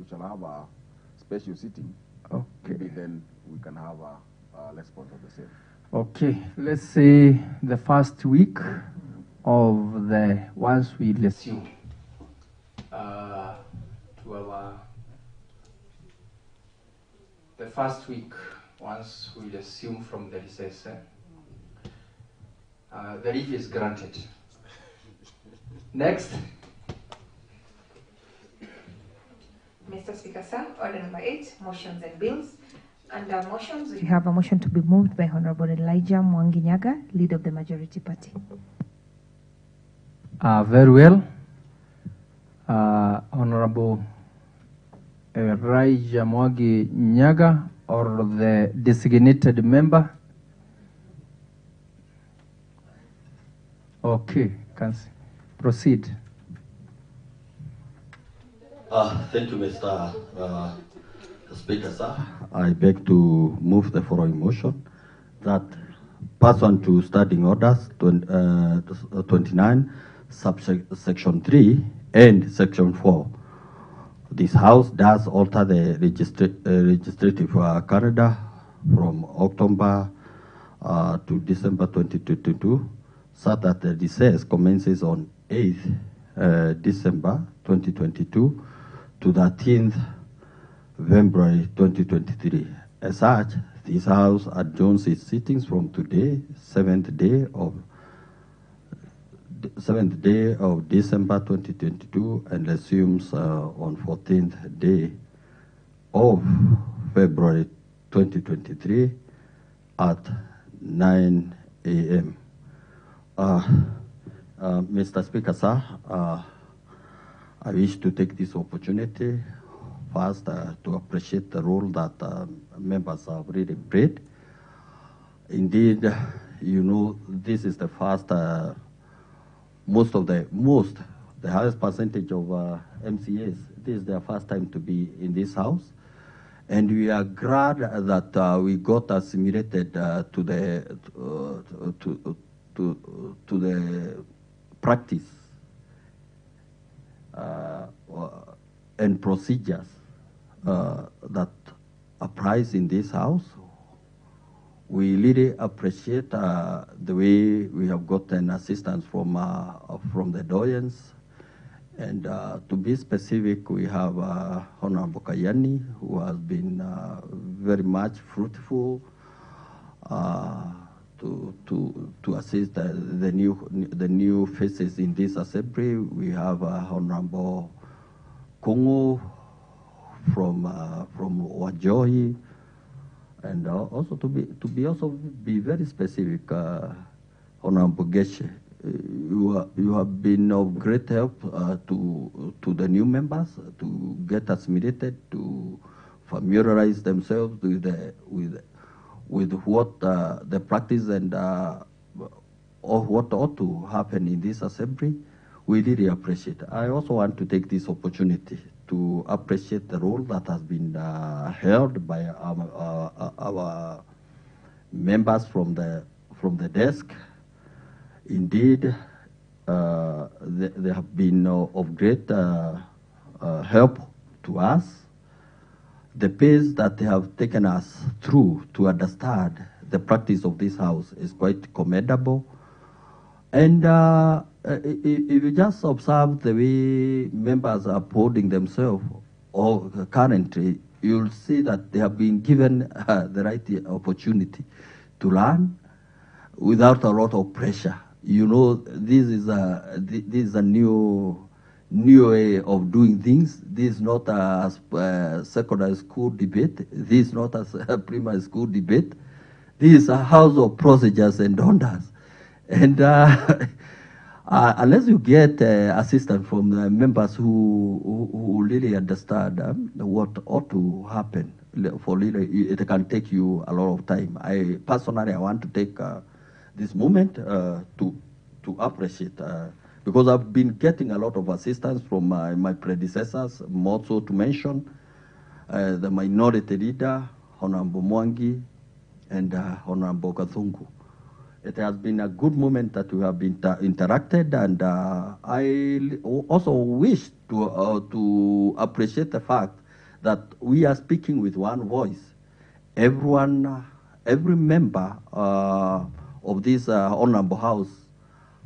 shall have a special sitting. Okay. Maybe then we can have a response of the same. Okay, let's say the first week of the once we resume. The first week once we resume from the recess. The leave is granted. Next. Mr. Speaker, sir, order number 8, motions and bills. Under motions, we have a motion to be moved by Honorable Elijah Mwangi Nyaga, leader of the majority party. Very well. Honorable Elijah Mwangi Nyaga, or the designated member. Okay, can proceed. Thank you, Mr. Speaker, sir. I beg to move the following motion that pursuant to Standing Orders 29, subsection 3 and section 4, this House does alter the legislative calendar from October to December 2022, so that the recess commences on 8th December 2022 to 13th February 2023. As such, this House adjourns its sittings from today, 7th day of December 2022, and resumes on 14th day of February 2023 at 9 a.m. Mr. Speaker, sir, I wish to take this opportunity first to appreciate the role that members have really played. Indeed, you know, this is the first, the highest percentage of MCAs, this is their first time to be in this House. And we are glad that we got assimilated to the practice and procedures that applies in this House. We really appreciate the way we have gotten assistance from the doyens. And to be specific, we have Honorable Kayani, who has been very much fruitful to assist the new faces in this assembly. We have Honorable Kongo from Wajoi, and also to be very specific, Honorable Geshe, you have been of great help to the new members to get assimilated, to familiarize themselves with what the practice and or what ought to happen in this assembly. We really appreciate it. I also want to take this opportunity to appreciate the role that has been held by our members from the desk. Indeed, they have been of great help to us. The pace that they have taken us through to understand the practice of this House is quite commendable. And if you just observe the way members are upholding themselves currently, you'll see that they have been given the right opportunity to learn without a lot of pressure. You know, this is a new way of doing things. This is not a secondary school debate. This is not a primary school debate. This is a house of procedures and orders. And unless you get assistance from the members who really understand what ought to happen, for really, it can take you a lot of time. I personally, I want to take this moment to appreciate, because I've been getting a lot of assistance from my predecessors, more so to mention the minority leader, Honorable Mwangi, and Honorable Kathungu. It has been a good moment that we have been interacted, and I also wish to appreciate the fact that we are speaking with one voice. Everyone, every member of this honorable house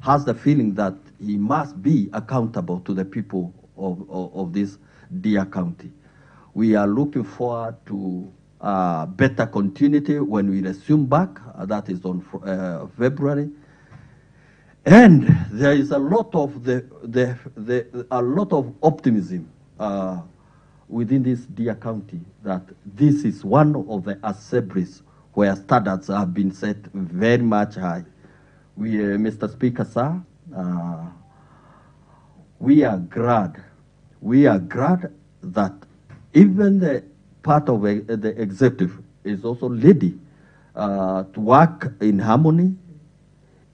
has the feeling that he must be accountable to the people of this dear county. We are looking forward to better continuity when we resume back. That is on February, and there is a lot of a lot of optimism within this dear county that this is one of the assemblies where standards have been set very much high. We, Mr. Speaker, sir, we are glad that even the part of the executive is also ready to work in harmony,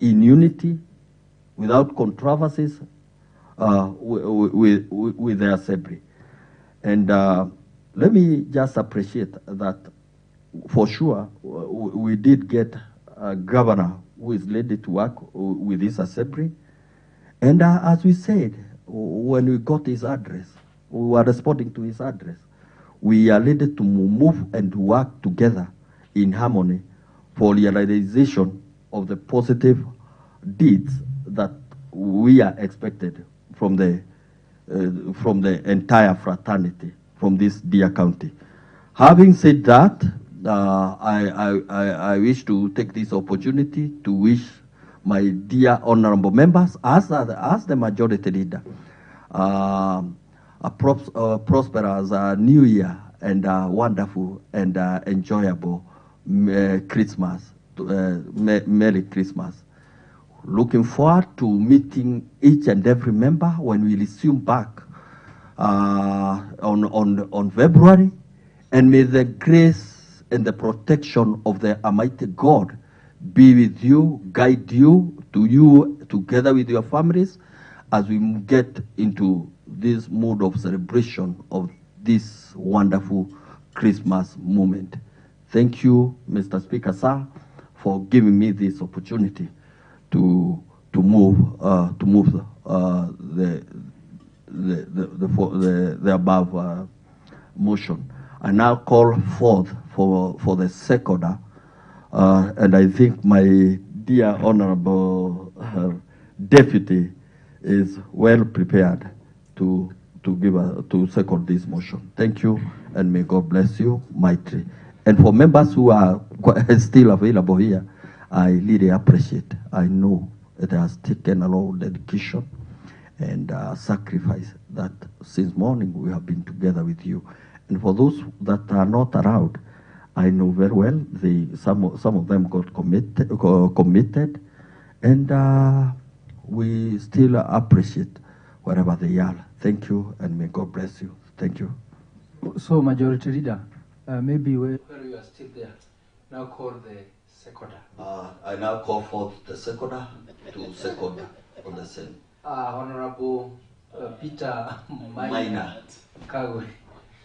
in unity, without controversies with the assembly. And let me just appreciate that for sure we did get a governor who is ready to work with this assembly. And as we said, when we got his address, we were responding to his address. We are ready to move and to work together in harmony for realization of the positive deeds that we are expected from the entire fraternity, from this dear county. Having said that, I wish to take this opportunity to wish my dear honorable members, as the majority leader, a prosperous new year and a wonderful and enjoyable Christmas, Merry Christmas. Looking forward to meeting each and every member when we resume back on February, and may the grace and the protection of the Almighty God be with you, guide you, to you together with your families as we get into this mood of celebration of this wonderful Christmas moment. Thank you, Mr. Speaker, sir, for giving me this opportunity to move the above motion. I now call forth for the seconder, and I think my dear honorable deputy is well prepared to second this motion. Thank you, and may God bless you mightily. And for members who are still available here, I really appreciate. I know it has taken a lot of dedication and sacrifice that since morning we have been together with you. And for those that are not around, I know very well some of them got committed, and we still appreciate wherever they are. Thank you, and may God bless you. Thank you. So, Majority Leader, maybe While you are still there, now call the seconder. I now call forth the seconder to second on the same. Honorable Peter Maina Kagwe.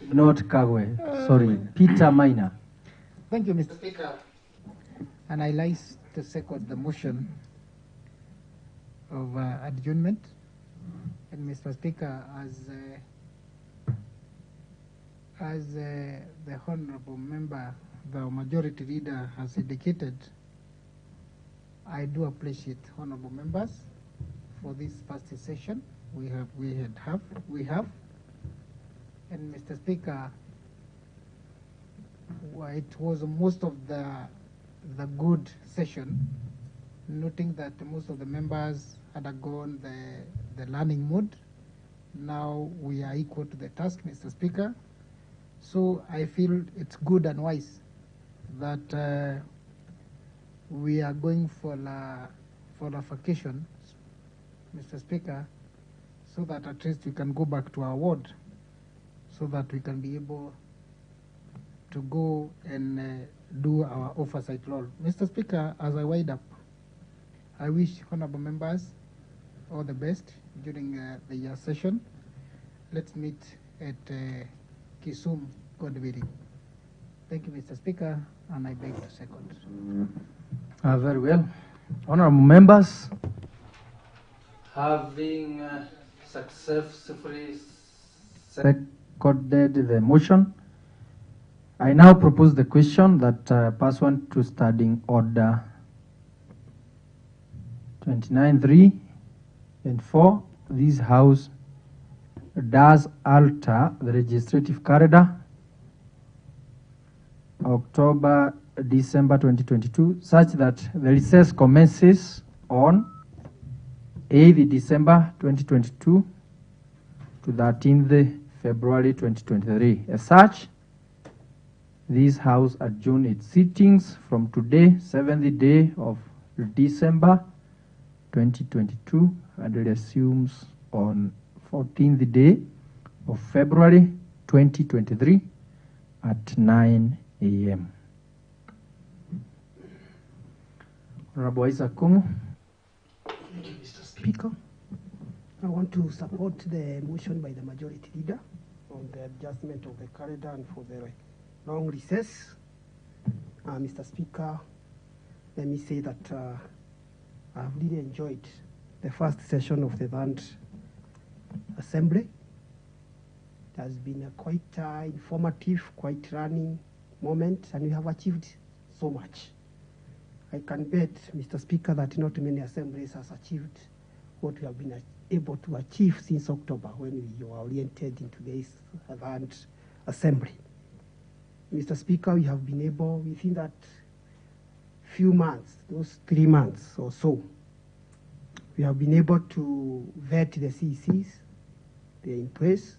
not Kagwe, sorry, Peter Minor. Thank you, Mr. Speaker. And I like to second the motion of adjournment. And Mr. Speaker, as the honorable member, the majority leader has indicated, I do appreciate honorable members for this first session we have. And Mr. Speaker, it was most of the good session, noting that most of the members had undergone the learning mode. Now we are equal to the task, Mr. Speaker. So I feel it's good and wise that we are going for a vacation Mr. Speaker, so that at least we can go back to our ward, so that we can be able to go and do our oversight role. Mr. Speaker, as I wind up, I wish honorable members all the best during the year session. Let's meet at Kisumu, God willing. Thank you, Mr. Speaker, and I beg to second. Very well. Honorable members, having successfully seconded the motion, I now propose the question that pursuant to Standing Order 29(3) and 4, this House does alter the legislative calendar October-December 2022 such that the recess commences on 8th December 2022 to 13th February 2023. As such, this House adjourns its sittings from today, 7th day of December 2022, and resumes on 14th day of February 2023 at 9 a.m. Honorable Isaac Kungu. Thank you, Mr. Speaker. I want to support the motion by the majority leader on the adjustment of the calendar and for the long recess. Mr. Speaker, let me say that I've really enjoyed the first session of the Land Assembly. It has been a quite informative, quite running moment, and we have achieved so much. I can bet, Mr. Speaker, that not many assemblies has achieved what we have been able to achieve since October when we were oriented into this Land Assembly. Mr. Speaker, we have been able, within that few months, those 3 months or so, we have been able to vet the CECs, they're in place.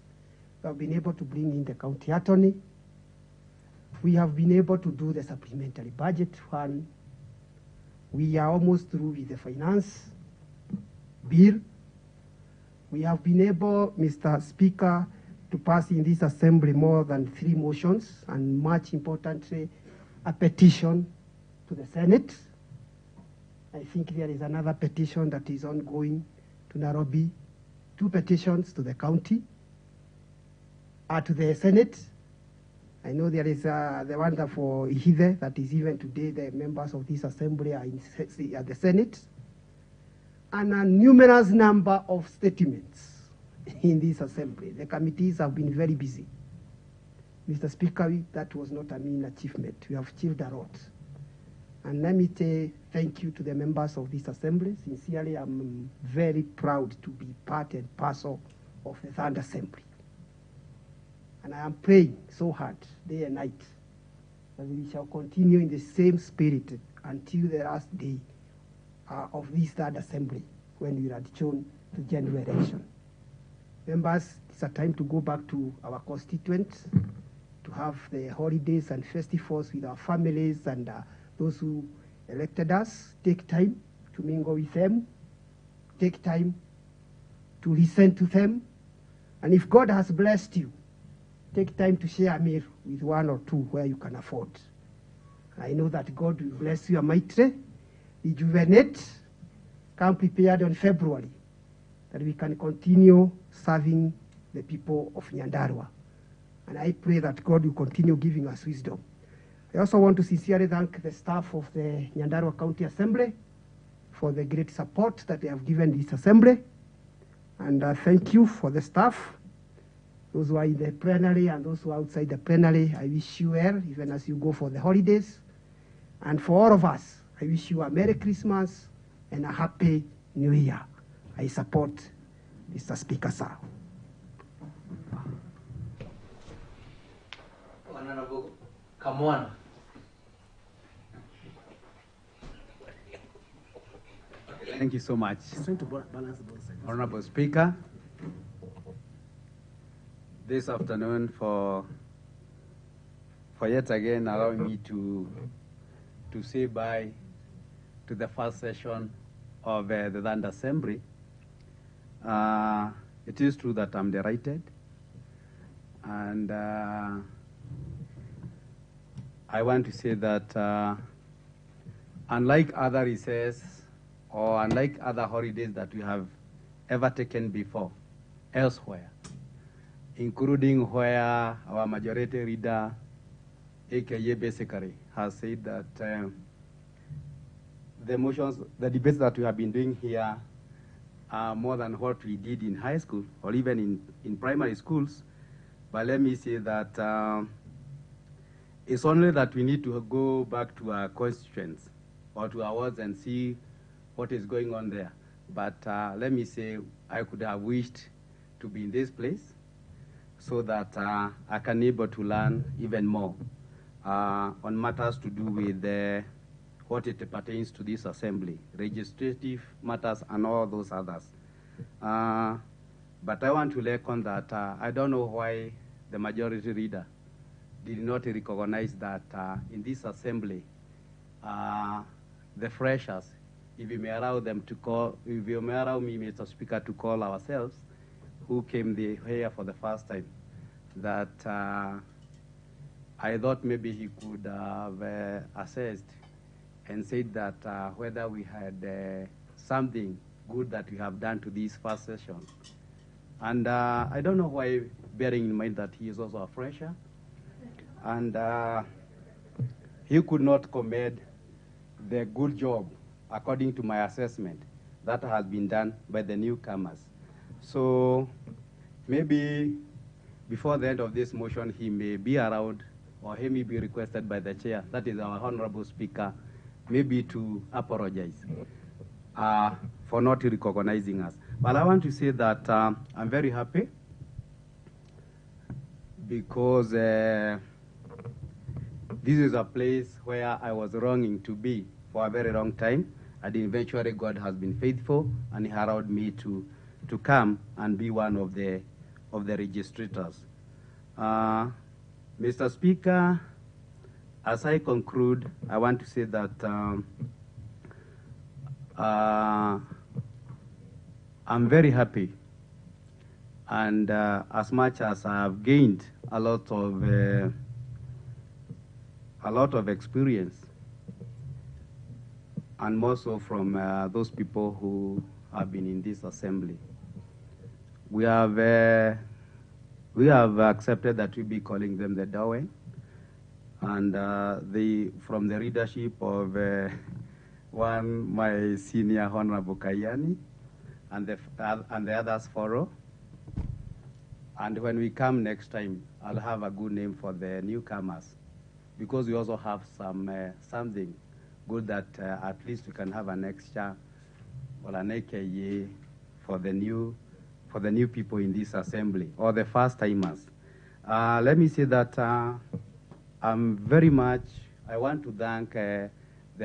We have been able to bring in the county attorney. We have been able to do the supplementary budget fund. We are almost through with the finance bill. We have been able, Mr. Speaker, to pass in this assembly more than 3 motions, and much importantly, a petition to the Senate. I think there is another petition that is ongoing to Nairobi, 2 petitions to the county, to the Senate. I know there is the one that for Ihide, that is even today the members of this assembly are at the Senate, and a numerous number of statements in this assembly. The committees have been very busy. Mr. Speaker, that was not a mean achievement. We have achieved a lot. And let me say thank you to the members of this assembly. Sincerely, I'm very proud to be part and parcel of the Third Assembly. And I am praying so hard, day and night, that we shall continue in the same spirit until the last day of this Third Assembly, when we are adjourned to general election. Members, it's a time to go back to our constituents, to have the holidays and festivals with our families and those who elected us. Take time to mingle with them. Take time to listen to them. And if God has blessed you, take time to share a meal with 1 or 2 where you can afford. I know that God will bless you mightily, rejuvenate, come prepared on February, that we can continue serving the people of Nyandarua. And I pray that God will continue giving us wisdom. I also want to sincerely thank the staff of the Nyandarua County Assembly for the great support that they have given this assembly. And thank you for the staff. Those who are in the plenary and those who are outside the plenary, I wish you well, even as you go for the holidays. And for all of us, I wish you a Merry Christmas and a Happy New Year. I support Mr. Speaker, sir. Honorable Kamwana. Thank you so much, Honorable Speaker, this afternoon for yet again allowing me to say bye to the first session of the Land Assembly. It is true that I'm delighted, and I want to say that unlike other recess or unlike other holidays that we have ever taken before elsewhere, including where our majority leader, aka basically, has said that the debates that we have been doing here are more than what we did in high school or even in primary schools. But let me say that it's only that we need to go back to our constituents or to our wards and see what is going on there. But let me say, I could have wished to be in this place so that I can be able to learn even more on matters to do with what it pertains to this assembly, legislative matters and all those others. But I want to reckon that I don't know why the majority leader did not recognize that in this assembly, the freshers, if you may allow them to call, if you may allow me, Mr. Speaker, to call ourselves, who came here for the first time, that I thought maybe he could have assessed and said that whether we had something good that we have done to this first session. And I don't know why, bearing in mind that he is also a fresher, and he could not commend the good job, according to my assessment, that has been done by the newcomers. So maybe before the end of this motion, he may be around, or he may be requested by the chair, that is our Honorable Speaker, maybe to apologize for not recognizing us. But I want to say that I'm very happy because this is a place where I was longing to be for a very long time, and eventually God has been faithful, and he allowed me to come and be one of the registrators. Mr. Speaker, as I conclude, I want to say that I'm very happy, and as much as I have gained a lot of experience, and more so from those people who have been in this assembly, we have accepted that we'll be calling them the Dawe, and from the leadership of my senior Honorable Kayani, and the others follow. And when we come next time, I'll have a good name for the newcomers, because we also have something good that at least we can have an extra or an AKA for the new people in this assembly, or the first timers. Let me say that I want to thank the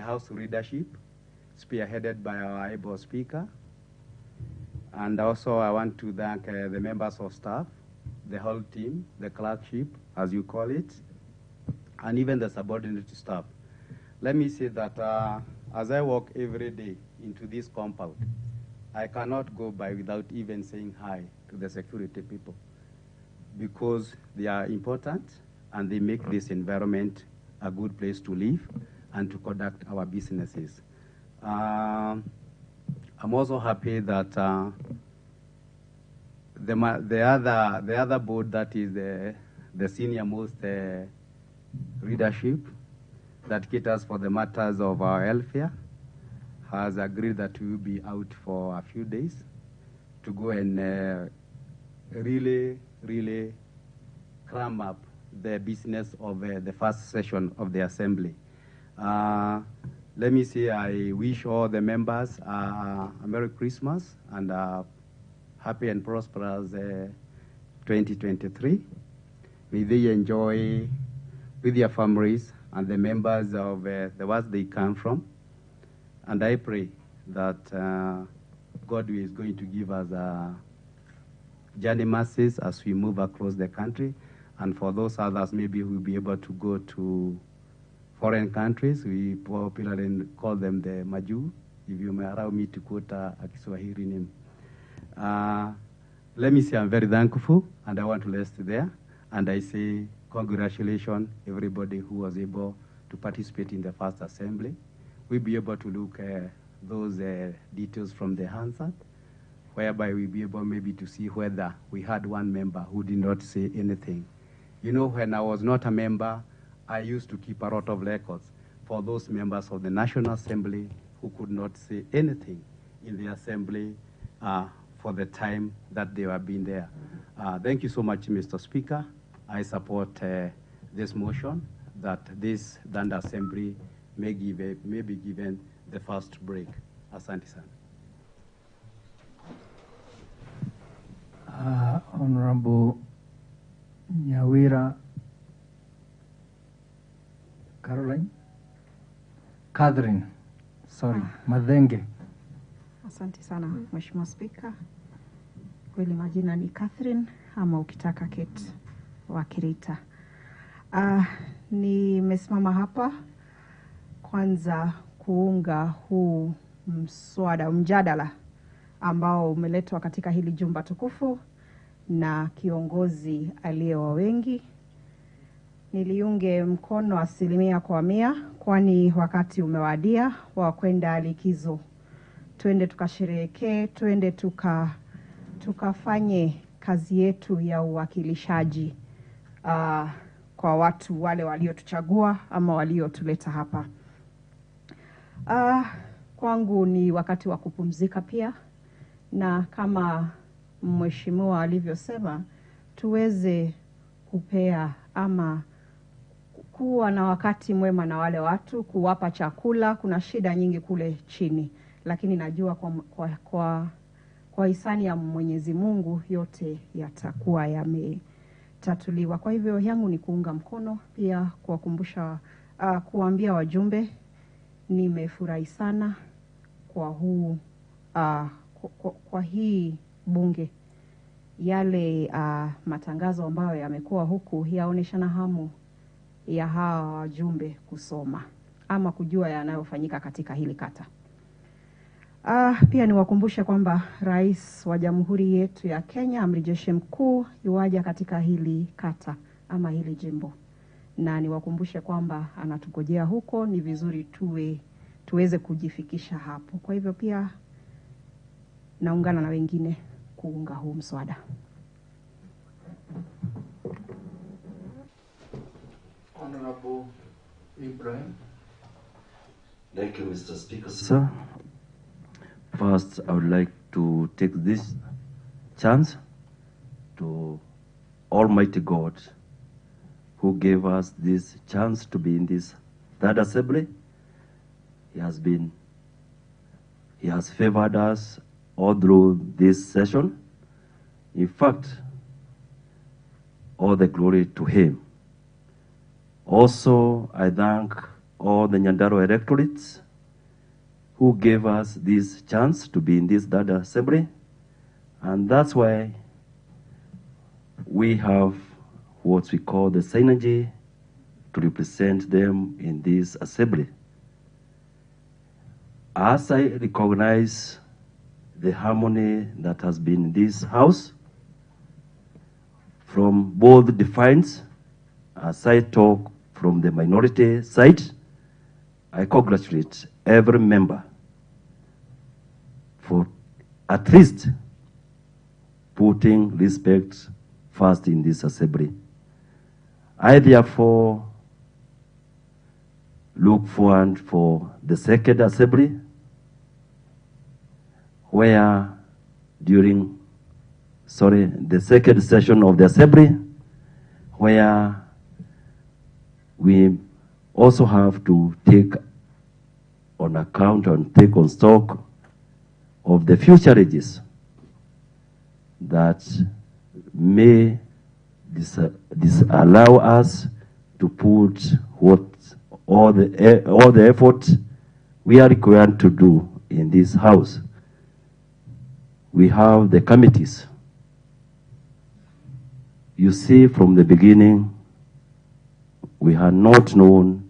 House leadership, spearheaded by our able Speaker. And also I want to thank the members of staff, the whole team, the clerkship, as you call it, and even the subordinate staff. Let me say that as I walk every day into this compound, I cannot go by without even saying hi to the security people, because they are important and they make this environment a good place to live and to conduct our businesses. I'm also happy that the other board, that is the senior most leadership that caters for the matters of our welfare, has agreed that we will be out for a few days to go and really cram up the business of the first session of the assembly. Let me say I wish all the members a Merry Christmas and a happy and prosperous 2023. May they enjoy with their families and the members of the ones they come from. And I pray that God is going to give us journey mercies as we move across the country. And for those others, maybe we'll be able to go to foreign countries. We popularly call them the Maju, if you may allow me to quote a Kiswahili name. Let me say I'm very thankful, and I want to rest there. And I say congratulations everybody who was able to participate in the first assembly. We'll be able to look those details from the Hansard, whereby we'll be able maybe to see whether we had one member who did not say anything. You know, when I was not a member, I used to keep a lot of records for those members of the National Assembly who could not say anything in the Assembly for the time that they were being there. Thank you so much, Mr. Speaker. I support this motion that this Danda Assembly may be given the first break. Asante sana. Honorable Nyawira Madhenge. Asante sana Mheshimiwa Spika. Kweli majina ni Catherine ama ukitaka Kate wa Kirita. Nimesimama hapa kwanza kuunga huu mjadala ambao umeletwa katika hili jumba tukufu na kiongozi aliyewa wengi. Niliunge mkono 100%, kwani wakati umewadia wa kwenda likizo. Twende tukasherehekee, twende tukafanye kazi yetu ya uwakilishaji kwa watu wale waliotuchagua ama waliotuleta hapa. Kwangu ni wakati wa kupumzika pia, na kama mheshimiwa alivyosema, tuweze kupea ama kuwa na wakati mwema na wale watu, kuwapa chakula. Kuna shida nyingi kule chini, lakini najua kwa hisani ya Mwenyezi Mungu yote yatakuwa yametatuliwa. Kwa hivyo yangu ni kuunga mkono, pia kuwakumbusha, kuambia wajumbe nimefurahi sana kwa huu kwa hii bunge. Yale matangazo ambayo yamekuwa huku yaoneshana hamu ya hawa wajumbe kusoma ama kujua yanayofanyika katika hili kata. Pia niwakumbushe kwamba Rais wa Jamhuri yetu ya Kenya, Amiri Jeshi Mkuu, yuaja katika hili kata ama hili jimbo, na niwakumbushe kwamba anatugojea huko. Ni vizuri tuweze kujifikisha hapo. Kwa hivyo pia naungana na wengine kuunga huu mswada. Honorable Ibrahim. Thank you, Mr. Speaker. Sir, first I would like to take this chance to Almighty God who gave us this chance to be in this third assembly. He has favored us all through this session. In fact, all the glory to him. Also, I thank all the Nyandaro electorates who gave us this chance to be in this third assembly. And that's why we have what we call the synergy to represent them in this assembly. As I recognize the harmony that has been in this house, from both defiance, as I talk from the minority side, I congratulate every member for at least putting respect first in this assembly. I therefore look forward for the second assembly, where the second session of the assembly, where we also have to take on account and take on stock of the future ages that may disallow us to put all the effort we are required to do in this house. We have the committees. You see, from the beginning, we had not known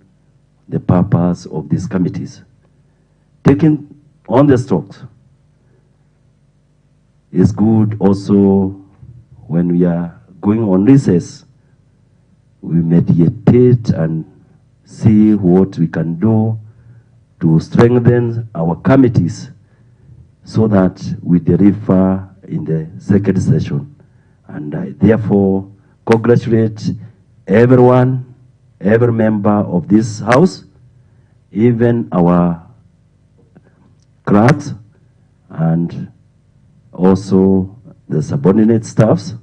the purpose of these committees. Taking on the stocks, it's good also when we are going on recess, we meditate and see what we can do to strengthen our committees so that we deliver in the second session. And I therefore congratulate everyone, every member of this house, even our clerks and also the subordinate staffs.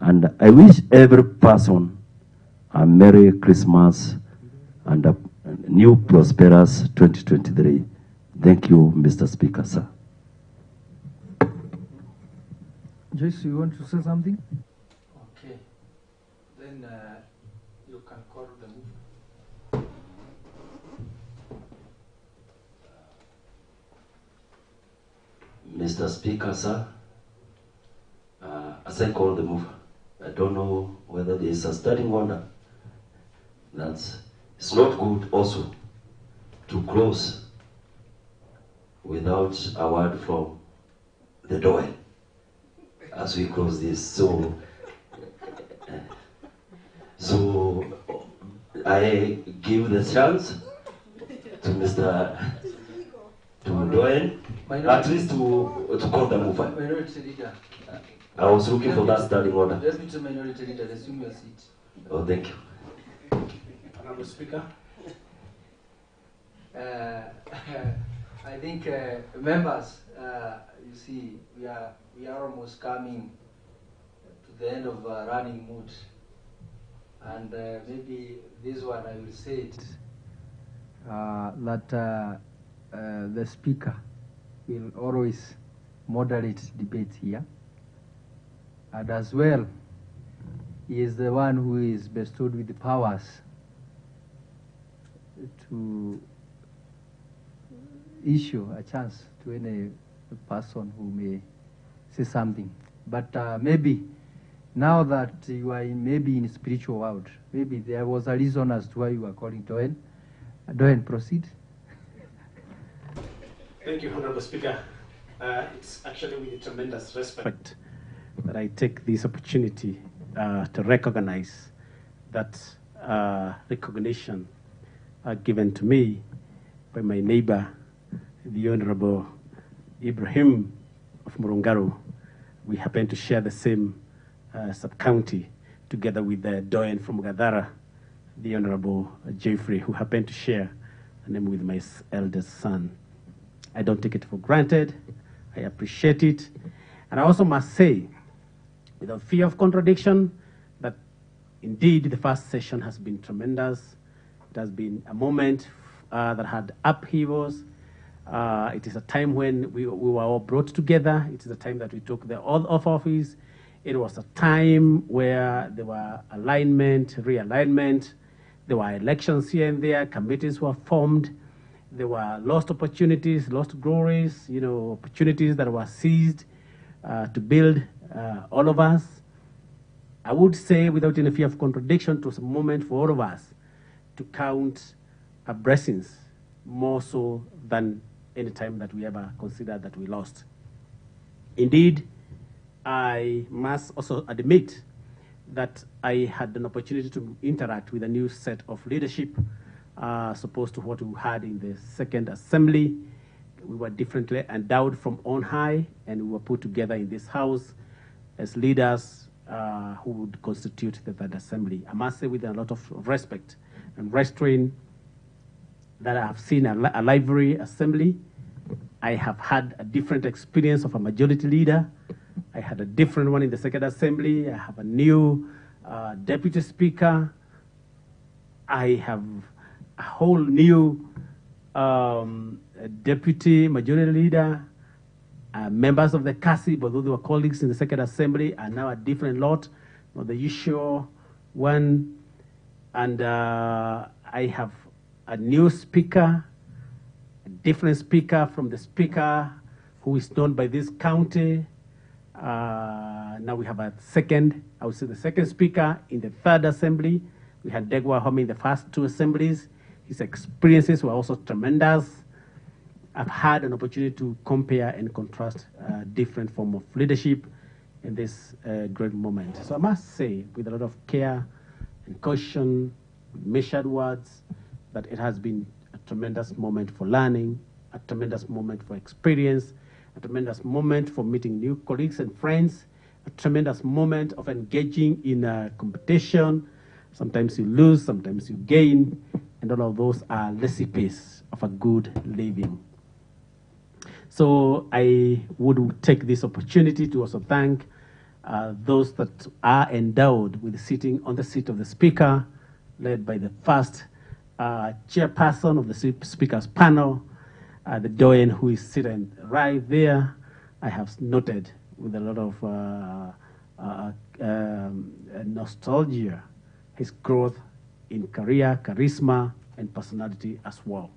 And I wish every person a Merry Christmas and a new prosperous 2023. Thank you, Mr. Speaker, sir. Joyce, you want to say something? Okay. Then you can call the move. Mr. Speaker, sir, as I call the move, I don't know whether there is a standing order. It's not good also to close without a word from the door as we close this. So I give the chance to Mr. Doyen, at least to call the move. Minority Leader. I was looking for that standing order. Deputy Minority Leader, assume your seat. Oh, thank you. Honorable Speaker. I think members, you see, we are almost coming to the end of running mood, and maybe this one I will say it that the speaker will always moderate debate here, and as well, he is the one who is bestowed with the powers to issue a chance to any person who may say something. But maybe now that you are maybe in spiritual world, maybe there was a reason as to why you are calling Doen. Doen, proceed. Thank you, Honorable Speaker. It's actually with tremendous respect that I take this opportunity to recognize that recognition given to me by my neighbor, the Honorable Ibrahim of Murungaru. We happen to share the same sub-county together with the Doyen from Gadara, the Honorable Jeffrey, who happened to share a name with my eldest son. I don't take it for granted. I appreciate it. And I also must say, without fear of contradiction, that indeed the first session has been tremendous. It has been a moment that had upheavals. It is a time when we were all brought together. It is a time that we took the oath of office. It was a time where there were alignment, realignment. There were elections here and there. Committees were formed. There were lost opportunities, lost glories, opportunities that were seized to build all of us. I would say, without any fear of contradiction, it was a moment for all of us to count our blessings more so than any time that we ever considered that we lost. Indeed, I must also admit that I had an opportunity to interact with a new set of leadership, opposed to what we had in the second assembly. We were differently endowed from on high, and we were put together in this house as leaders who would constitute the third assembly. I must say with a lot of respect and restraint that I have seen a lively assembly. I have had a different experience of a majority leader. I had a different one in the second assembly. I have a new deputy speaker. I have a whole new deputy majority leader. Members of the CASI, although they were colleagues in the second assembly, are now a different lot, not the usual one. And I have a new speaker, a different speaker from the speaker who is known by this county. Now we have a second, I would say the second speaker in the third assembly. We had Degwa Homi in the first two assemblies. His experiences were also tremendous. I've had an opportunity to compare and contrast different form of leadership in this great moment. So I must say, with a lot of care and caution, measured words, that it has been a tremendous moment for learning, a tremendous moment for experience, a tremendous moment for meeting new colleagues and friends, a tremendous moment of engaging in a competition. Sometimes you lose, sometimes you gain, and all of those are recipes of a good living. So I would take this opportunity to also thank those that are endowed with sitting on the seat of the Speaker, led by the first chairperson of the Speaker's panel, the Doyen who is sitting right there. I have noted with a lot of nostalgia his growth in career, charisma, and personality as well.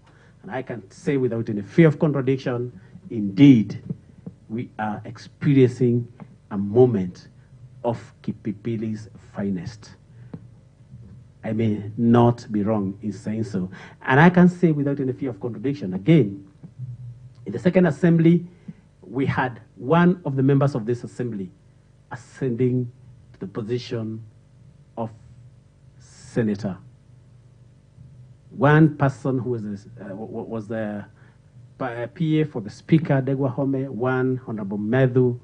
And I can say without any fear of contradiction, indeed, we are experiencing a moment of Kipipili's finest. I may not be wrong in saying so. And I can say without any fear of contradiction, again, in the second assembly, we had one of the members of this assembly ascending to the position of senator. One person who was the PA for the Speaker, Degwa Home, one, Honorable Medhu,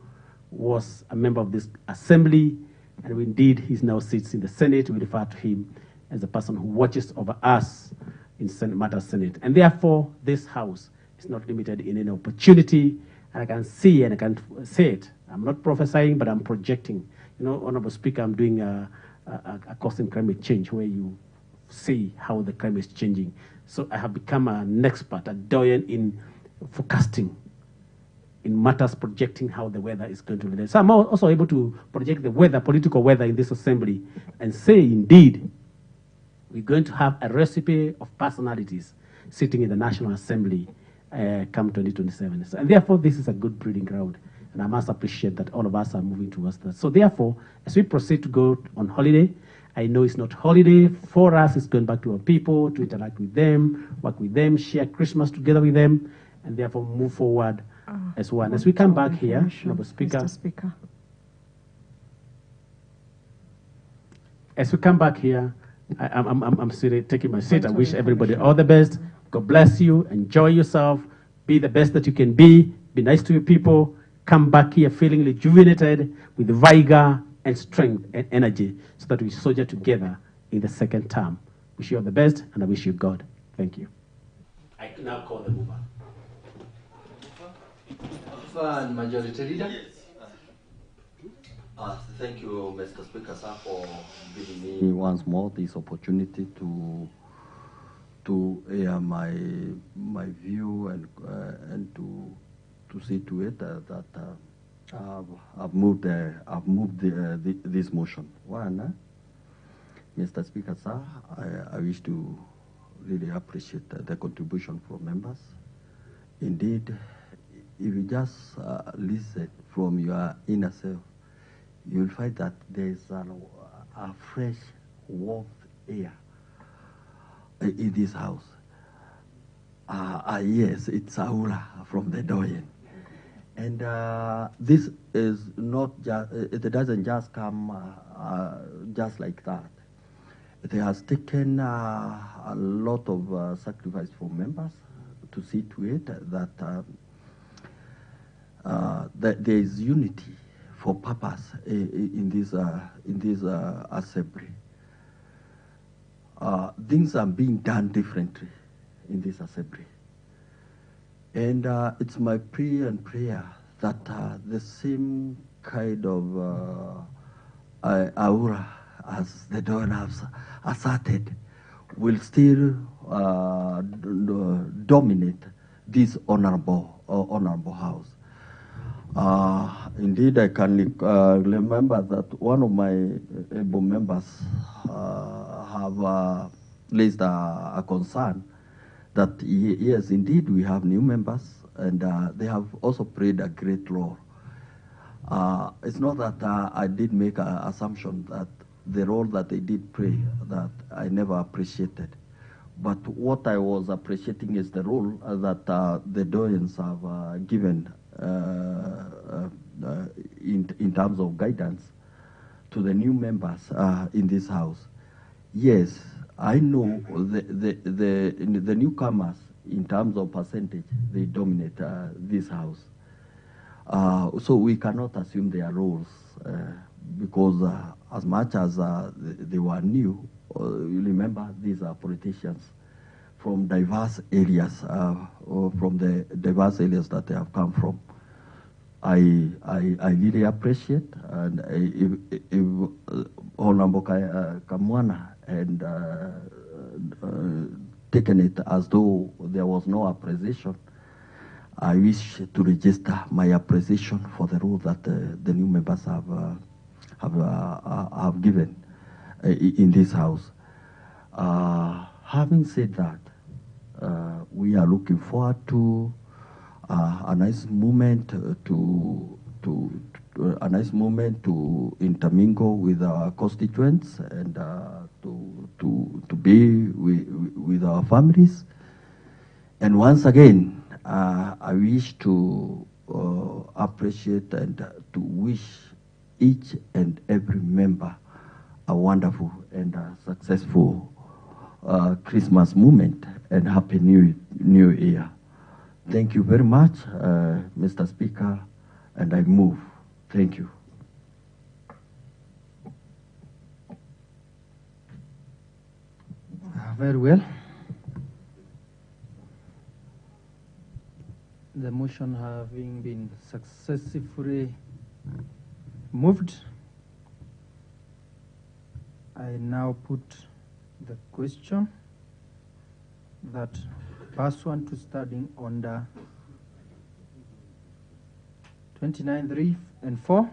was a member of this assembly, and indeed he now sits in the Senate. We refer to him as the person who watches over us in Senate. And therefore, this House is not limited in any opportunity. And I can see and I can say it. I'm not prophesying, but I'm projecting. You know, Honorable Speaker, I'm doing a course in climate change where you see how the climate is changing. So I have become an expert, a doyen in forecasting, in matters projecting how the weather is going to relate. So I'm also able to project the weather, political weather in this assembly, and say, indeed, we're going to have a recipe of personalities sitting in the National Assembly come 2027. So, and therefore, this is a good breeding ground. And I must appreciate that all of us are moving towards that. So therefore, as we proceed to go on holiday, I know it's not holiday for us. It's going back to our people, to interact with them, work with them, share Christmas together with them, and therefore move forward as one. As we come back here, Honorable Speaker. Mr. Speaker. As we come back here, I'm taking my seat. I wish everybody all the best. God bless you. Enjoy yourself. Be the best that you can be. Be nice to your people. Come back here feeling rejuvenated with vigor and strength and energy so that we soldier together in the second term. Wish you all the best, and I wish you God. Thank you. I now call the mover. And Majority Leader. Thank you, Mr. Speaker, sir, for giving me once more this opportunity to air my view and to see to it that I've moved this motion. One, Mr. Speaker, sir, I wish to really appreciate the contribution from members. Indeed, if you just listen from your inner self, you'll find that there's a fresh, warm air in this house. Yes, it's aura from the Doyen. And this is not just, it doesn't just come just like that. It has taken a lot of sacrifice from members to see to it that, that there is unity for purpose in this assembly. Things are being done differently in this assembly. And it's my prayer and prayer that the same kind of aura as the Doyen has asserted will still dominate this honorable house. Indeed, I can remember that one of my able members have raised a concern that yes, indeed, we have new members, and they have also played a great role. It's not that I did make an assumption that the role that they did play that I never appreciated, But what I was appreciating is the role that the Doyens have given in terms of guidance to the new members in this house. Yes, I know the newcomers, in terms of percentage, they dominate this house. So we cannot assume their roles because as much as they were new, you remember these are politicians from diverse areas, from the diverse areas that they have come from. I really appreciate, and if Honorable Kamwana had taken it as though there was no appreciation, I wish to register my appreciation for the role that the new members have given in this house. Having said that, we are looking forward to a nice moment to intermingle with our constituents and to be with our families. And once again, I wish to appreciate and to wish each and every member a wonderful and successful Christmas moment and Happy New Year. Thank you very much, Mr. Speaker, and I move. Thank you. Very well. The motion having been successfully moved, I now put the question that pursuant to studying under 29(3) and 4,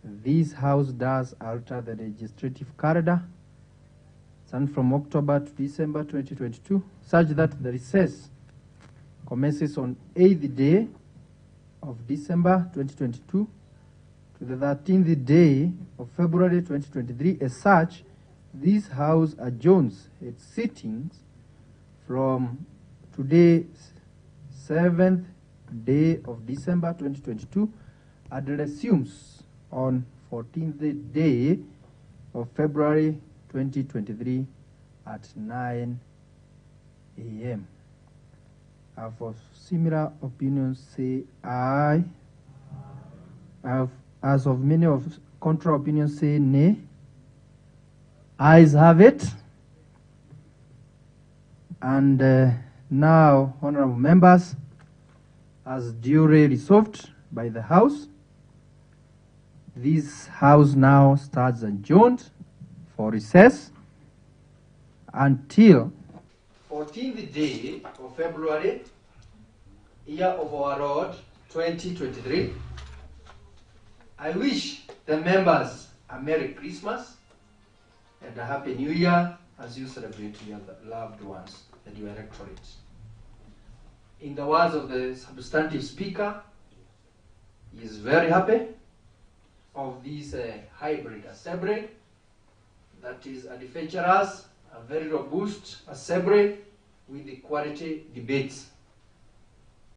this House does alter the legislative calendar starting from October to December 2022, such that the recess commences on 8th day of December 2022 to the 13th day of February 2023. As such, this House adjourns its sittings from today, 7th day of December 2022, and resumes on 14th day of February 2023 at 9 a.m. For similar opinions, say aye. As of many of contra opinions, say nay. Ayes have it. And now, honorable members, as duly resolved by the House, this House now stands adjourned for recess until 14th day of February, year of our Lord 2023. I wish the members a Merry Christmas and a Happy New Year as you celebrate your loved ones and your electorate. In the words of the substantive speaker, he is very happy of this hybrid assembly that is adventurous, a very robust assembly with the quality debates.